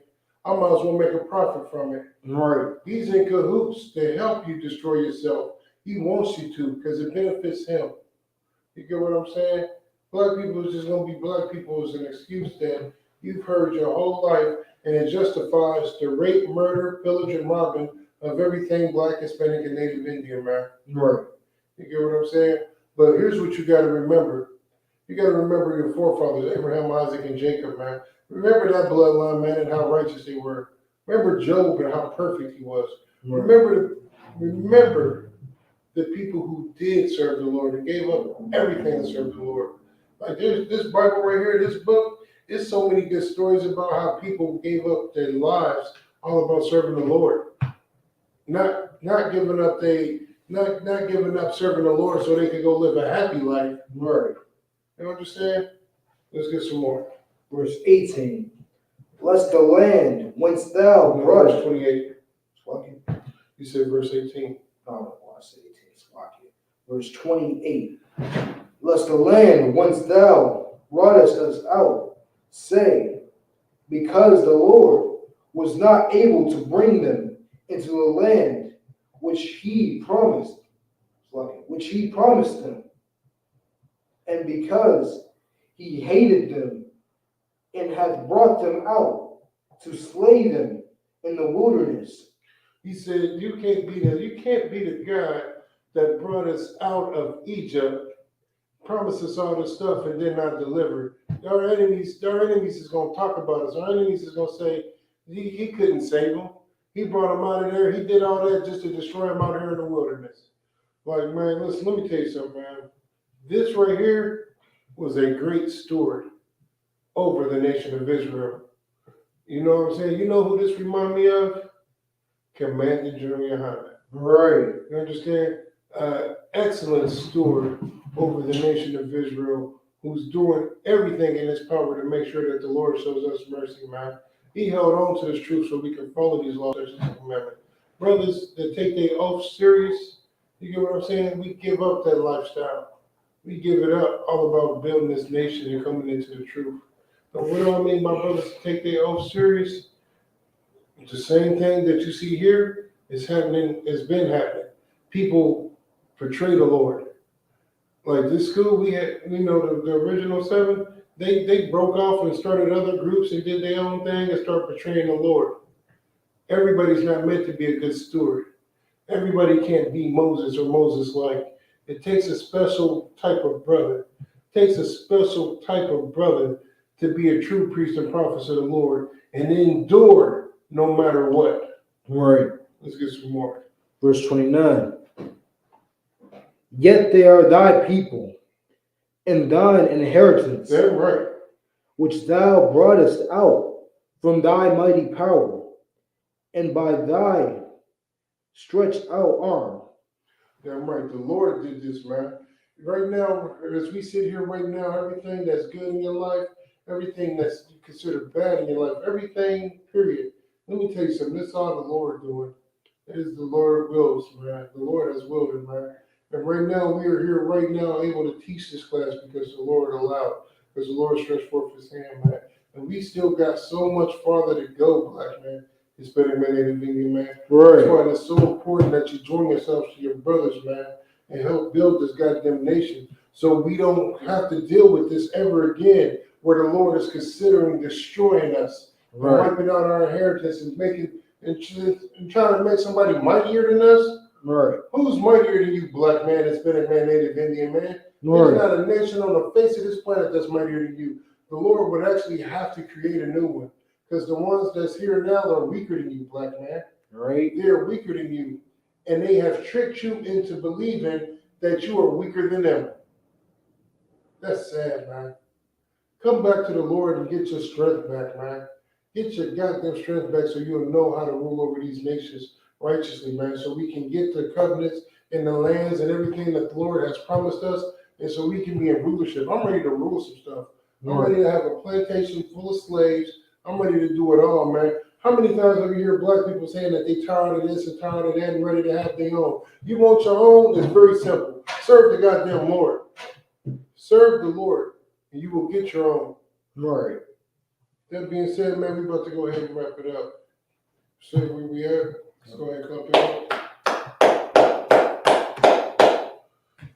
I might as well make a profit from it. Right. He's in cahoots to help you destroy yourself. He wants you to because it benefits him. You get what I'm saying? Black people is just going to be black people is an excuse that you've heard your whole life, and it justifies the rape, murder, pillage, and robbing of everything black, Hispanic, and Native Indian, man. Right. You get what I'm saying? But here's what you got to remember. You got to remember your forefathers, Abraham, Isaac, and Jacob, man. Remember that bloodline, man, and how righteous they were. Remember Job and how perfect he was. Right. Remember the people who did serve the Lord and gave up everything to serve the Lord. Like this Bible right here, this book, there's so many good stories about how people gave up their lives all about serving the Lord. Not giving up serving the Lord so they could go live a happy life. Right. You understand? Let's get some more. Verse 18. Lest the land whence thou No, broughtest. verse 28. You said verse 18. Oh, I said 18. Verse 28. Lest the land whence thou broughtest us out, say, because the Lord was not able to bring them into the land which he promised them, and because he hated them and hath brought them out to slay them in the wilderness. He said, you can't be the God that brought us out of Egypt, promised us all this stuff, and then not deliver. Our enemies is going to talk about us. Our enemies is going to say, he couldn't save them. He brought them out of there. He did all that just to destroy them out here in the wilderness. Like, man, listen, let me tell you something, man. This right here was a great steward over the nation of Israel. You know what I'm saying? You know who this remind me of? Commander General Yohana. Right. You understand? Excellent steward over the nation of Israel, who's doing everything in his power to make sure that the Lord shows us mercy, man. He held on to this truth so we can follow these laws, statutes, and commandments. Brothers that take their oath serious, you get what I'm saying? We give up that lifestyle. We give it up all about building this nation and coming into the truth. But what do I mean, my brothers, to take their oath serious? It's the same thing that you see here is happening, has been happening. People portray the Lord. Like this school, we had, you know, the original 7, they broke off and started other groups and did their own thing and started portraying the Lord. Everybody's not meant to be a good steward. Everybody can't be Moses or Moses-like. It takes a special type of brother. It takes a special type of brother to be a true priest and prophet of the Lord and endure no matter what. Right. Let's get some more. Verse 29. Yet they are thy people, and thine inheritance, That's right. which thou broughtest out from thy mighty power, and by thy stretched out arm. Damn right. The Lord did this, man. Right now, as we sit here right now, everything that's good in your life, everything that's considered bad in your life, everything, period. Let me tell you something, this is all the Lord doing. It is the Lord wills, man. The Lord has willed it, man. And right now, we are here right now able to teach this class because the Lord allowed, because the Lord stretched forth his hand, man. And we still got so much farther to go, black man. Hispanic man, Native Indian man. Right. That's why it's so important that you join yourselves to your brothers, man, and help build this goddamn nation. So we don't have to deal with this ever again, where the Lord is considering destroying us, Right. and wiping out our inheritance and making and trying to make somebody mightier than us. Right. Who's mightier than you, black man, Hispanic man, Native Indian man? Right. There's not a nation on the face of this planet that's mightier than you. The Lord would actually have to create a new one, because the ones that's here now are weaker than you, black man. Right. They're weaker than you, and they have tricked you into believing that you are weaker than them. That's sad, man. Come back to the Lord and get your strength back, man. Get your goddamn strength back so you'll know how to rule over these nations righteously, man, so we can get the covenants and the lands and everything that the Lord has promised us, and so we can be in rulership. I'm ready to rule some stuff. I'm ready to have a plantation full of slaves. I'm ready to do it all, man. How many times have you heard black people saying that they tired of this and tired of that and ready to have their own? You want your own? It's very simple. Serve the goddamn Lord. Serve the Lord, and you will get your own. Right. That being said, man, we about to go ahead and wrap it up. See where we at. Let's go ahead and clap it up.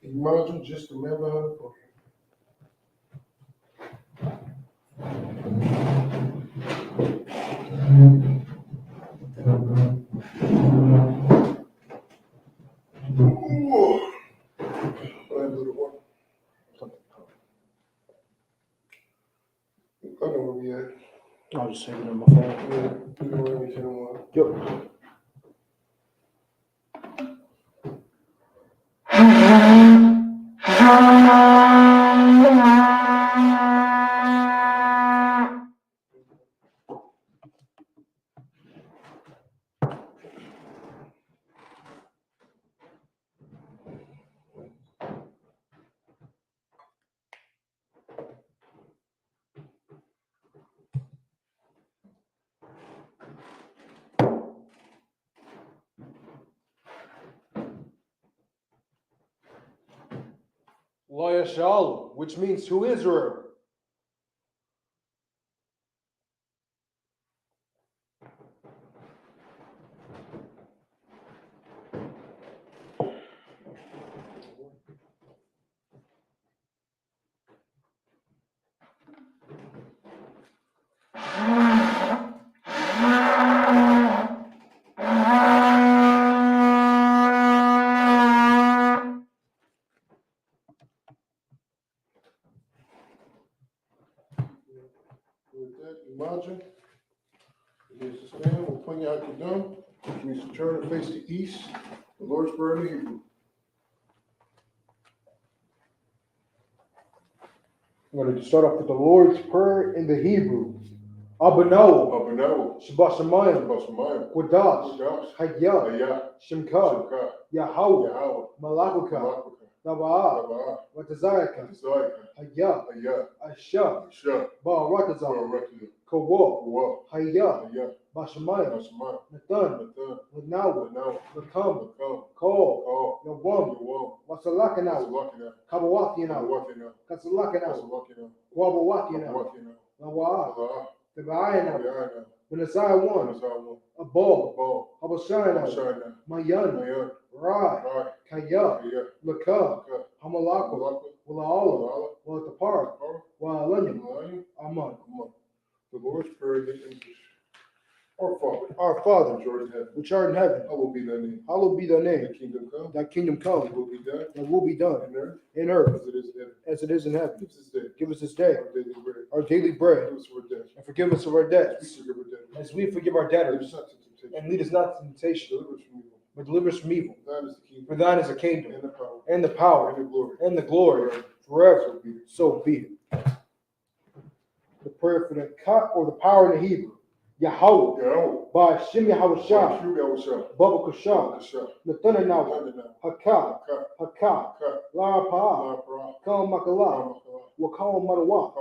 Imagine just remember how to pray. I know where we at. I'll just save it on my phone. Yeah, you know where we can. Yep. Loya Shalom, which means to Israel. With that, imagine. Here's the stand. We'll point you out to them. Which means to turn and face the east. The Lord's Prayer in Hebrew. I'm going to start off with the Lord's Prayer in the Hebrew. Abanaw, Abanaw, Shabashamayim, Shabashamayim, Qudash, Qudash, Hayah, Hayah, Shemka, Shemka, Yahweh, Yahweh, Malakuka, Malakuka, Taba'ah, Taba'ah, Watazayaka, Zayaka, Hayah, Hayah, Asha, Shah, Ba'aratazah, Barakah, Kawa, Kawa, Hayah, Hayah, Bashamayim, Bashamayim, Nathan, Nathan, Lanawa, Lanawa, Lakam, Lakam, Call, Kaw, Yawam, Yawam, Wasalakanaw, Wasalakina, Kabawakinaw, Kawakina, Kasalakanaw, Kasalakina, Wabawakinaw, Kawakina, Lawa'ah, Kawa'ah, Tabayanaw, Kawa'ah, Benazai one, Kawa'ah, Abal, Abal, Habashanaw, Shana, Mayan, Mayan, Rai, Rai, Kaya, Kaya, Laka, Laka, Hamalako, Malaka, Walaala, Malala, Walatapara, Malala, Waalanyam, Malala, Aman. Aman. The Lord's Prayer in English. Our Our Father, which art in heaven, which art in heaven, hallowed be thy name. hallowed be thy Thy name. kingdom come, Thy kingdom thy come, will be done thy will be done on earth in earth as it is in heaven. as it is in heaven. Give us this day Give us this day our daily bread. our daily bread, Give us our debts. and forgive us of our We debts, forgive our debtors. as we forgive our Lead debtors, us not into temptation, and lead us not into temptation, deliver us from evil. but deliver us from evil. Thine is the kingdom, For thine is the kingdom, and the power, and the power, and the glory, and the glory, forever. So be it. The prayer for the cut or the power in the Hebrew. Yahweh, Yahweh, by Shem Yahweh Shah, Yahweh, Yahweh, Baba Kashah, Yahweh, Nathanaw, Yahweh, Hakah, Yahweh, Hakah, La Pa, Kal Makala, Wakal Madawa,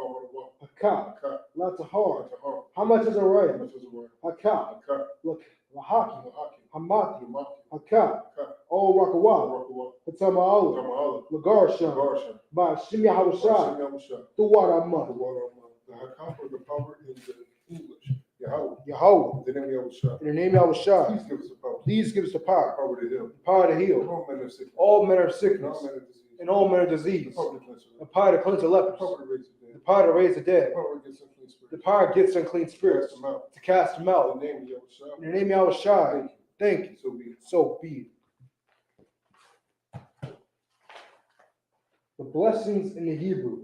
Haka. Haka. Lots of hard. Lots of hard. How much is a ram? How much is a ram? Haka. Haka. Look, Lahaki. Lahaki. Hamati. Hamaki. Haka. Haka. Oh, Rakawa. Rakawa. Hatamaala. Tamala. Lagarshan. Garsha. Ba Shimya Habashah. Yamusha. The water The month. water of the Haka or the power in the English. Yahweh. Yahweh. The name of Yahushua. In the name of Yahushua. Please give us the power. Please give us the power. Power to heal. Power to heal. All men of sickness. All manner of And sickness. all men of disease. And all manner of disease. The power to cleanse The power to cleanse the the lepers. power to raise the The dead. power to raise the dead. The power against unclean spirits. The power gets unclean spirits. Cast them out. To cast them out. In the name of Yahushua. In the name of Yahushua. Thank you. So be it. So be it. The blessings in the Hebrew.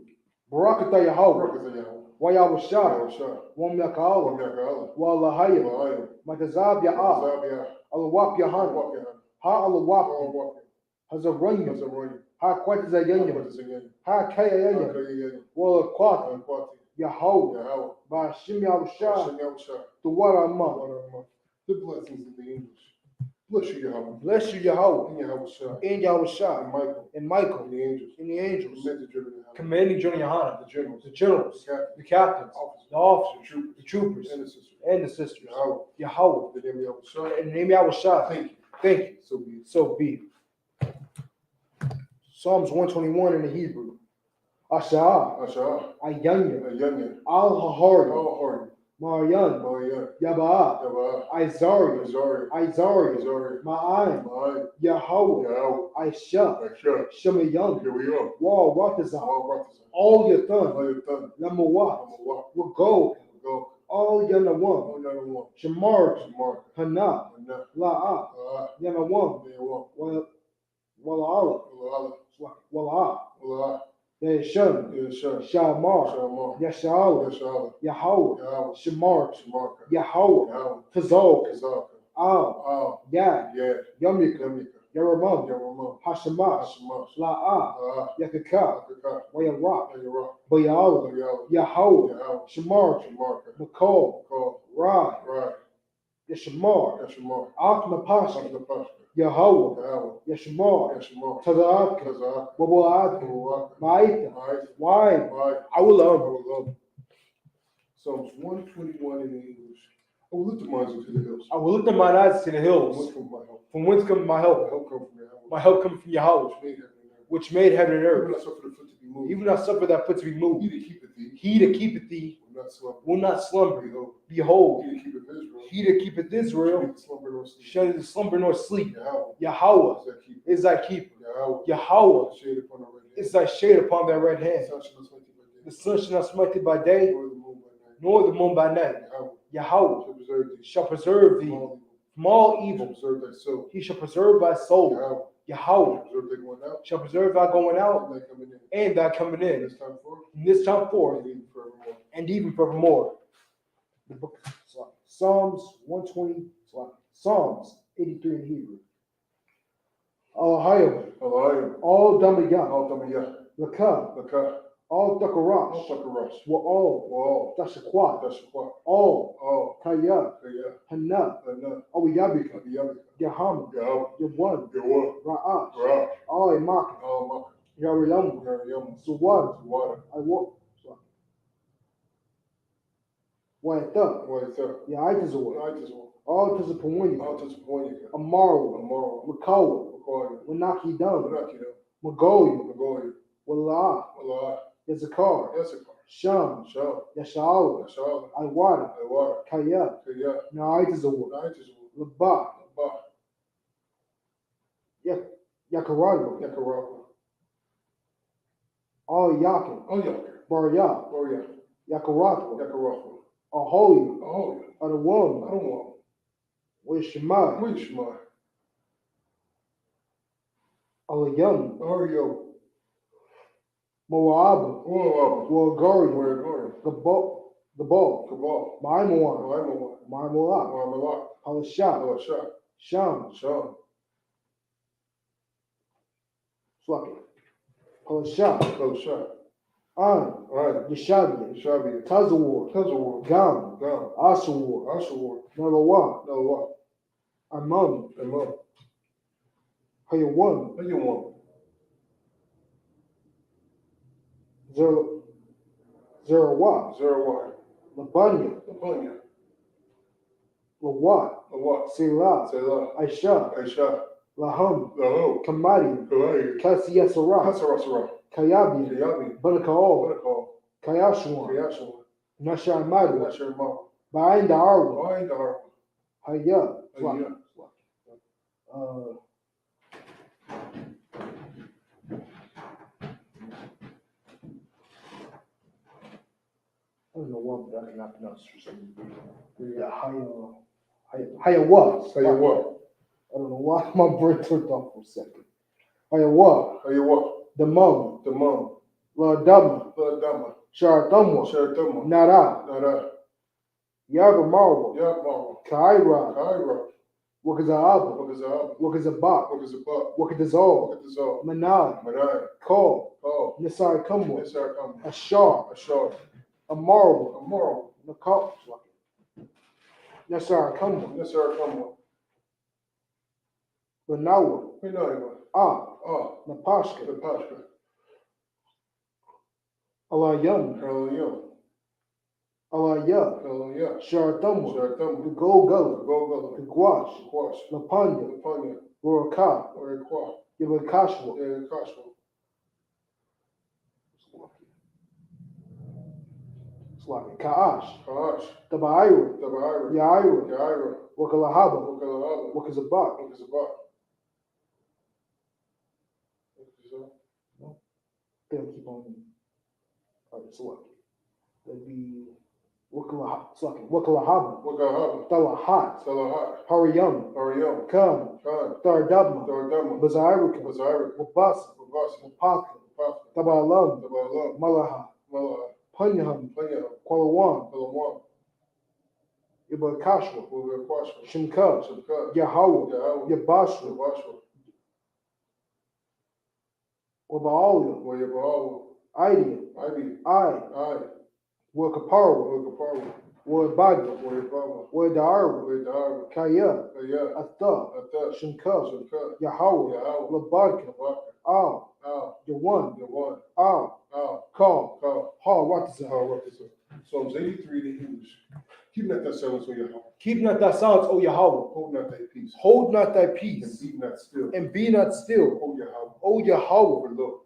Barakatah Yahweh. Barakatah Yahweh. Wa Yahushua. Yahushua. Wam Yaka'ala. Wam Yaka'ala. Wa Lahayim. Lahayim. Matazab Ya'ah. Zabiyah. Alawap Yahana. Walk Yahana. Ha Alawap. Walk Hazaranyam. Yahana. Ha Kwatizayanyam. Yahana. Ha Kayayanyam. Yahana. Wa Kwat. Kwati. Yahweh. Yahweh. Ba Shim Yahushua. Hashem Yahushua. The water month. The blessings in the English. Bless you, Yahweh. Bless you, Yahweh. And Yahushua. And Yahushua. And Michael. And Michael. And the angels. And the angels. Commanded driven Yahweh. Commanding Jonah Yohana. The generals. The generals. The captains. The captains. The officers. The troopers. The troopers. And the sisters. And the sisters. Yahweh. Yahweh. The name of Yahushua. In the name of Yahushua. Thank you. Thank you. So be it. So be it. Psalms 121 in the Hebrew. Asha'ah. Asha'ah. Ayanya. Ayanya. Al-Hahari. Al-Hori. Marian. Marian. Yaba'ah. Yaba'ah. Isari. Azari. Isari. Azari. Ma'ayin. Ma'ai. Yahweh. Yahweh. Aisha. Aisha. Shemayan. Here we are. Wal Ratazah. All brothers. All your thun. All your thunder. Lamawat. Walk. Wago. Go. All Yanawam. All another one. Shamar. Mark. Hana. Enough. La'ah. Yanawam. They walk. Wala'ala. Allah. Wala'ah. Allah. Yeshun. Yeshua. Shamar. Shalom. Yasha'ala. Yeshua. Yahweh. Yahweh. Shamar. Shamarka. Yahweh. Yahweh. Tazok. Kazaka. Al. Al. Yad. Yad. Yamika. Yamika. Yaramam. Yamama. Hashamash. Hashamash. La'ah. Ah. Yakaka. Akaka. Wayarak. Yayara. Bayala. Yahweh. Yahweh. Yahweh. Shamar. Shamarka. Makol. Call. Rai. Right. Yashamar. Yashamar. Akma Pasha. Akapashka. Yahweh. Yahweh. Yashamar. Yashamar. Tazak. Kazak. Babuat. Babuak. Ma'ita. Ma'ai. Why? Ma'ai. Awulam. Awulam. Psalms 121 in English. I will lift the minds into the hills. I will lift up mine eyes to the From hills. whence comes my help? From whence comes my My help? help comes from Yahweh. My help comes from Yahweh, Which made heaven and earth. which made heaven and Even earth. I suffer the foot to be moved. Even I suffer that foot to be He moved. that keepeth thee He that keepeth thee will not slumber. will not slumber. Behold, Behold, he that keepeth Israel he that keepeth Israel neither slumber nor sleep. shall neither slumber nor sleep. Yahweh Yahweh is that keeper. is thy keeper. Yahweh Yahweh is shade upon the right hand. is thy shade upon thy right The hand. sun shall not smite thee by The day, sun shall not smite thee by day, nor the moon by night. nor the moon by night. Yahweh Yahweh shall preserve thee shall preserve thee from all from all evil. He shall evil. preserve thy soul. He shall preserve thy soul. Yahweh Yahweh shall preserve thy going out shall preserve thy going out and thy coming in. and thy coming From in this time forth from this time forth and even forevermore. and even forevermore. The book Psalms 120, Psalms 83 in Hebrew. Ohio, Elohim, all Damayah, Al Damiyah, Lakah, Lakah, all Al Dakarash, Takarash, were all Wa'al, Dashaquat, Dashaqua, all Al, Kaya, Kaya, Hana, Lana, Awiyabika, Abiyabika, Yaham, Yahweh, Yawan, Yahweh, Ra'ash, Ra, all Imak, Al Mak, Yariyam, Yariyam, Suwad, Suwada, Iwok, Waita, Waita, Yaitazor, Naitazor, all Tazapunya, Al Tazaponika, Amaru, Amaro, Makawa, Makwana, Wanaki Dam, Manakina, Magoya, Magoya, Wala, Allah, Yazakar, Yasakar, Sham, Shah, Yashawa, Yashal, Iwada, Iwara, Kaya, Kaya, Naitazor, Naitazor, Laba, Ba, Yakarado, Yakaraka, all Yakin, Al Yakir, Barya, Boria, Yakarako, Yakaraka, Ahoya, Oh, I Adawam, don't want. Wishmai, Which my Alayam, Ario, Moab, Whoa, Wagari, where going? the ball, Cabal, Maimawan, I'm a Maimola, Marmalak, Halashah, Oh, Shah, Sham, Shah, Swaki, Halashah, Oh, Shah, An, Right, Yeshabi, Shabi, Tazawar, Tazawar, Gam, Gam, Asawar, Ashawar, Nalawa, no what? Amam, And up. Hayawan, What do you want? Zerawa, Zerawan, Labanya, Labunya, Lawat, Lawat, Selah, Selah, Aisha, Aisha, Laham, Lahom, Kamadi, Kalai, Kasiyasara, Hasarasara, Kayabi, Kayabi, Banakaol, Banakal, Kayashwan, Kayashawan, Nashamadu, Nasharma, Bainda Arwa, Bindar, Haya, Ayah, I don't know what, but I cannot pronounce it for some reason. Yeah, Hayawa. Hayawa, I don't know why my brain turned off for a second. Hayawa, Hayawa, the Mum, the Mum, La Dama, the Dama, Sharatamwa, Sharatama, Nara, Nara, Yagamarwa, Yabma, Kaira, Kaira, Wakazaaba, Wakazab, Wakazabak, Wakazabak, Wakadazal, Wakazal, Manai, Manai, Call, Paul, Nisai Kumwa, Nisarkam, Ashar, Ashar, Amarwa, Amoral, Nakal, Nisai Kumwa, Nisarkam, Banawa, Pinaiwa, Napashka, the Pashka, Alayam, Kalayam, Alaya, Kalaya, Sharatamwa, the Sharatama, Golgullah, Gogala, the Gwash, Quash, Lapanya, Lapanya, Roraka, or Qua, Yabakashwa, Kashwa, Slaki, Kaash, Kaash, Tabaira, Tabaira, Yaira, Yaira, Wakalahaba, Wakalahaba, Wakazabak, Wakazabak. They'll keep on. Alright, Slaki. That'd be Wakalahaba, Wakahaba, Talahat, Salahat, Hariyam, Ariam, Kam, Khan, Thardabma, Dardama, Bazairika, Bazira, Wabasa, Babasa, Wapaka, Papa, Tabalam, Tabalam, Malaha, Malaha, Panyaham, Panya, Kwalawan, Palamwan, Yabakashwa, Wakakwashwa, Shimka, Shabka, Yahawah, Yahawa, Yabashwa, Yabashwa, Wabaala, Wayabawa, Idea, Ivy, I, I, Wakaparwa, Wakaparwa, Wabaga, Wayabama, Wadarwa, Wayadara, Kaya, Kaya, Atha, Ata, Shimka, Shabka, Yahawah, Yahawa, Labaka, Labaka, Al, Al, Yawan, Yawan, Al, Al, Call, Kal, Ha, Watza. Psalms 83, the English. Keep not that silence, O Yahweh. Keep not thy silence, O Yahweh. Hold not thy peace. Hold not thy And peace, be not still. and be not still, O Yahweh. O Yahweh. For look,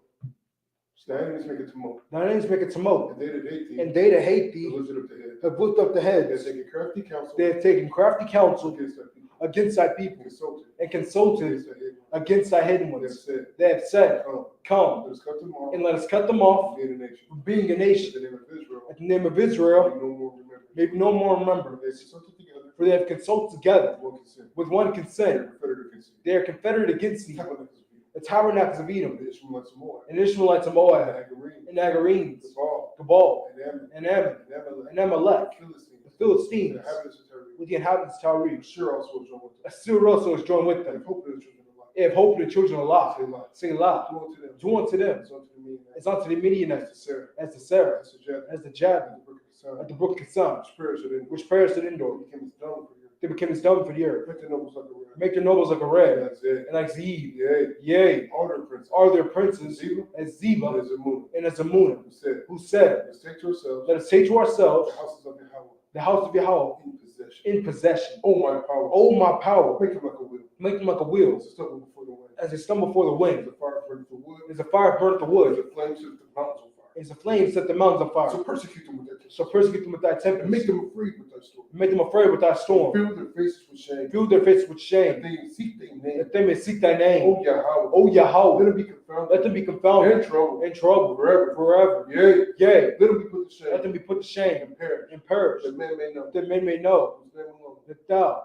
thy enemies make a tumult. Thine enemies make a tumult, And they that hate thee, and they that hate have thee lifted up the head. have lifted up the They have heads. taken crafty counsel They have taken crafty counsel against thy people. against thy people, Consulted and consulted against thy hidden. against thy hidden They have ones. said, They have said, Come, Come, let us cut them off, and let us cut them off being a nation. from being a In nation. the name of Israel, At the name of may Israel, no more remember. may no more remember. They consulted together, For they have consulted together one consent. with one They are consent. confederate against thee. They are confederate against thee, Tabernacles of Edom. the tabernacles of Edom, The Ishmaelites of Moab. and Ishmaelites of Moab, Agarim, and Agarenes, Gabal, Gabal, and Ammon, and Ammon, and Amalek, and Amalek, the Philistines, the Philistines, the inhabitants of Tyre. with the inhabitants of Tyre. Sure also was joined with them. Assyria also is joined with They them. have hope in the children of life. They have hope in the children of Lot. Selah. Selah. Do unto them. Do unto them As unto the Midianites. as unto the As Midianites, to Sarah. as the Sarah, As to Jabbok. as the Jabbok, At the brook of Kison. at the brook Kison, Which perished at Endor. which perished at Endor. Became as dung for you. They became as dung for the earth. Make the nobles like a ram. Make their nobles like a red, Like Zed. and like Zeeb. Yea. Yea, All their princes. are their princes Ziba. as Zeba As a moon. and as Amunah, Who said, who said, Let's take to ourselves Let us take to ourselves the houses of Yahweh the house of Yahweh in possession. in possession. Oh my power. Oh, my power, Make them like a wheel. make them like a wheel, As a stubble before the wind. as they stumble before the As wind. the fire burns the wood. As a fire burneth the As wood, the flame sets the mountains on fire. as the flame set the mountains on fire. So persecute them with their So tempest. persecute them with thy And tempest. make them afraid with thy storm. Make them afraid with thy storm. Fill their faces with shame. Fill their faces with That shame, they seek thy name. that they may seek thy name. Oh Yahweh. O Yahweh, Let them be confounded. let them be confounded In trouble. in trouble Forever. forever. Yea. Yea, Let them be put to shame. let them be put to shame And perish. and perish, That men may know. that men may know Whose name alone. that thou,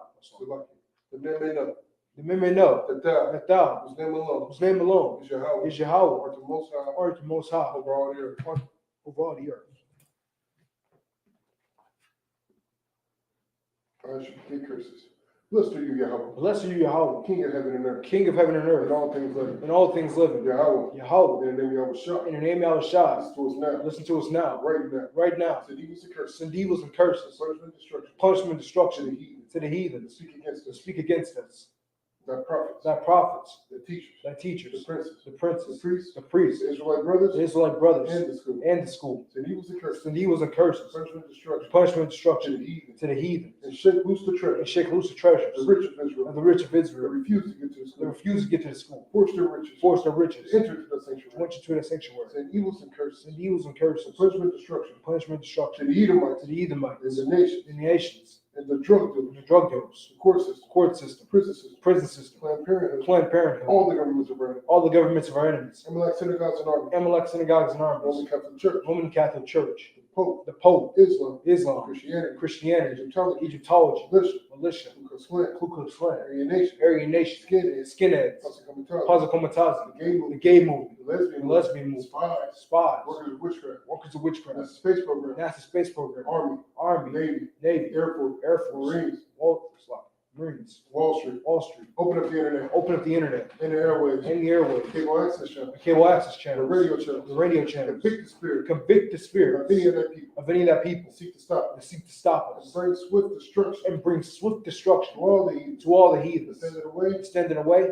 That men may know. that men may know That thou. that thou, Whose name alone. whose name alone Is Yahweh. is Yahweh, Art the most high. art the most high Over all the earth. over all the earth. I should be curses. Blessed are you, Yahweh. Blessed are you, Yahweh, King of heaven and earth. King of heaven and And earth, all things living. and all things living. Yahweh. Yahweh, In the name of Yahweh Shah. in the name of Yahushua, Listen to us now. listen to us now, Right now. right now. Send evils and curses. Send evils and curses, Punishment and destruction. punishment and To the destruction heathen. to the heathen That speak against to us. speak against us. thy prophets, thy prophets, the teachers, thy teachers, the princes, the princes, the priests, the priests, the Israelite brothers, the Israelite brothers, and the school. and the school. Send evils and curses, Send evils and curses, punishment and destruction, punishment and to destruction the heathen, to the heathen, and shake loose the and treasure, shake loose the treasures the rich of Israel, of the rich of that Israel, refuse to get to the that school, refuse to get to the school, force their riches, force their riches, to enter to the to sanctuary, enter to the sanctuary. send evils and curses, Send evils and curses, punishment and destruction, punishment and to destruction the Edomites, to the Edomites, and the nations, and the nations, and the drug and dealers, the drug dealers, the court system, prison system, prison system, Planned Parenthood, Planned Parenthood, all the governments of Iran, all the governments of our enemies, Amalek synagogues and armies, Amalek synagogues and Roman armies, Catholic Church, Roman Catholic Church, the Pope, the Pope, Islam, Christianity, Egyptology, Egyptology, militia, militia, Ku Klux Klan, Ku Klux Klan, Aryan Nation, skinheads, Passacomatazzi, Komatazi, the gay the movement, gay movement, the lesbian the lesbian movement, spies, spies, workers of witchcraft, workers of witchcraft, NASA space program, NASA space program, Army, Navy, Air Force, Marines, Marines, Wall Street. Open up the internet, open up the internet, and the airwaves, and the airways, cable access channel, cable access the channels, radio channels, the radio channels, convict the spirit convict the spirits of any of that people, of any of that people seek to stop that us, seek to stop and us, bring swift destruction and bring swift destruction to all the heathens, to all the heathens, standing away, standing away,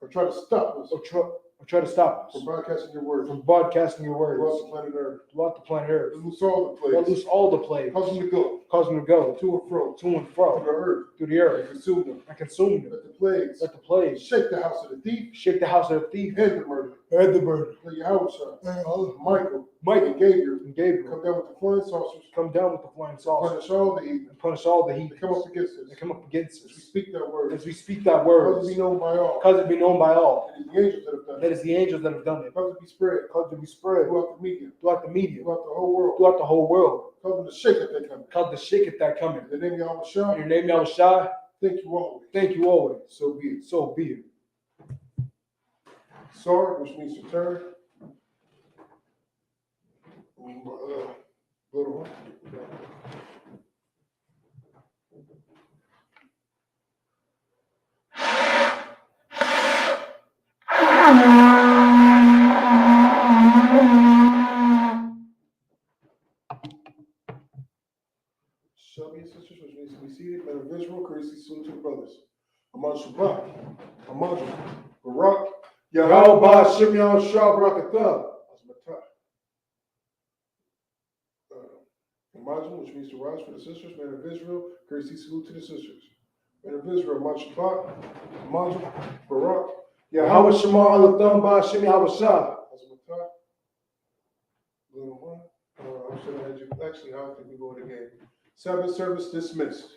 or try to stop us or try to stop from us broadcasting your word from broadcasting your throughout words the planet Earth. throughout the planet Earth. Loose all the Let plagues, loose all the plagues, cause them to go cause them to go to and fro to and through fro the earth, through the and earth consume them. and consume them. Let the plagues Let the plagues shake the house of the thief shake the house of the thief and the murderer. and the murder. Let Yahweh, Michael, Michael and Gabriel and Gabriel come down with the flying saucers, come down with the flying saucer punish all the heathen and punish all the that heathens come up against us. that come up against As we us speak that word, as we speak that cause word. it be known by all. Cause it be known by all. It is the angels that have done That it. is the angels that have done it. Cause it be spread Cause it to be spread throughout the media, throughout the media, throughout the whole world. throughout the whole world. Cause them to shake at that coming. Cause the shake it that coming. In the name of Yahweh In Shah, your name, Yahweh Shai, thank you always. thank you always. So be it. So be it. Sar, which means to turn. Little one. Shelby and sisters, which means to be seated, men of Israel, courtesy salute to the brothers. Amon Shabbat, Amon Barak, Yahweh Shimyon Shah Barakatah, Azmatah. Imagine, which means to rise for the sisters, men of Israel, courtesy salute to the sisters. Men of Israel, Amon Shabbat, Amon Barak, Yahweh Shema Alatham Ba'Shem Yahweh Shah, Azmatah. Little one. I should have had you, actually, I don't think we go to the game. Sabbath service dismissed.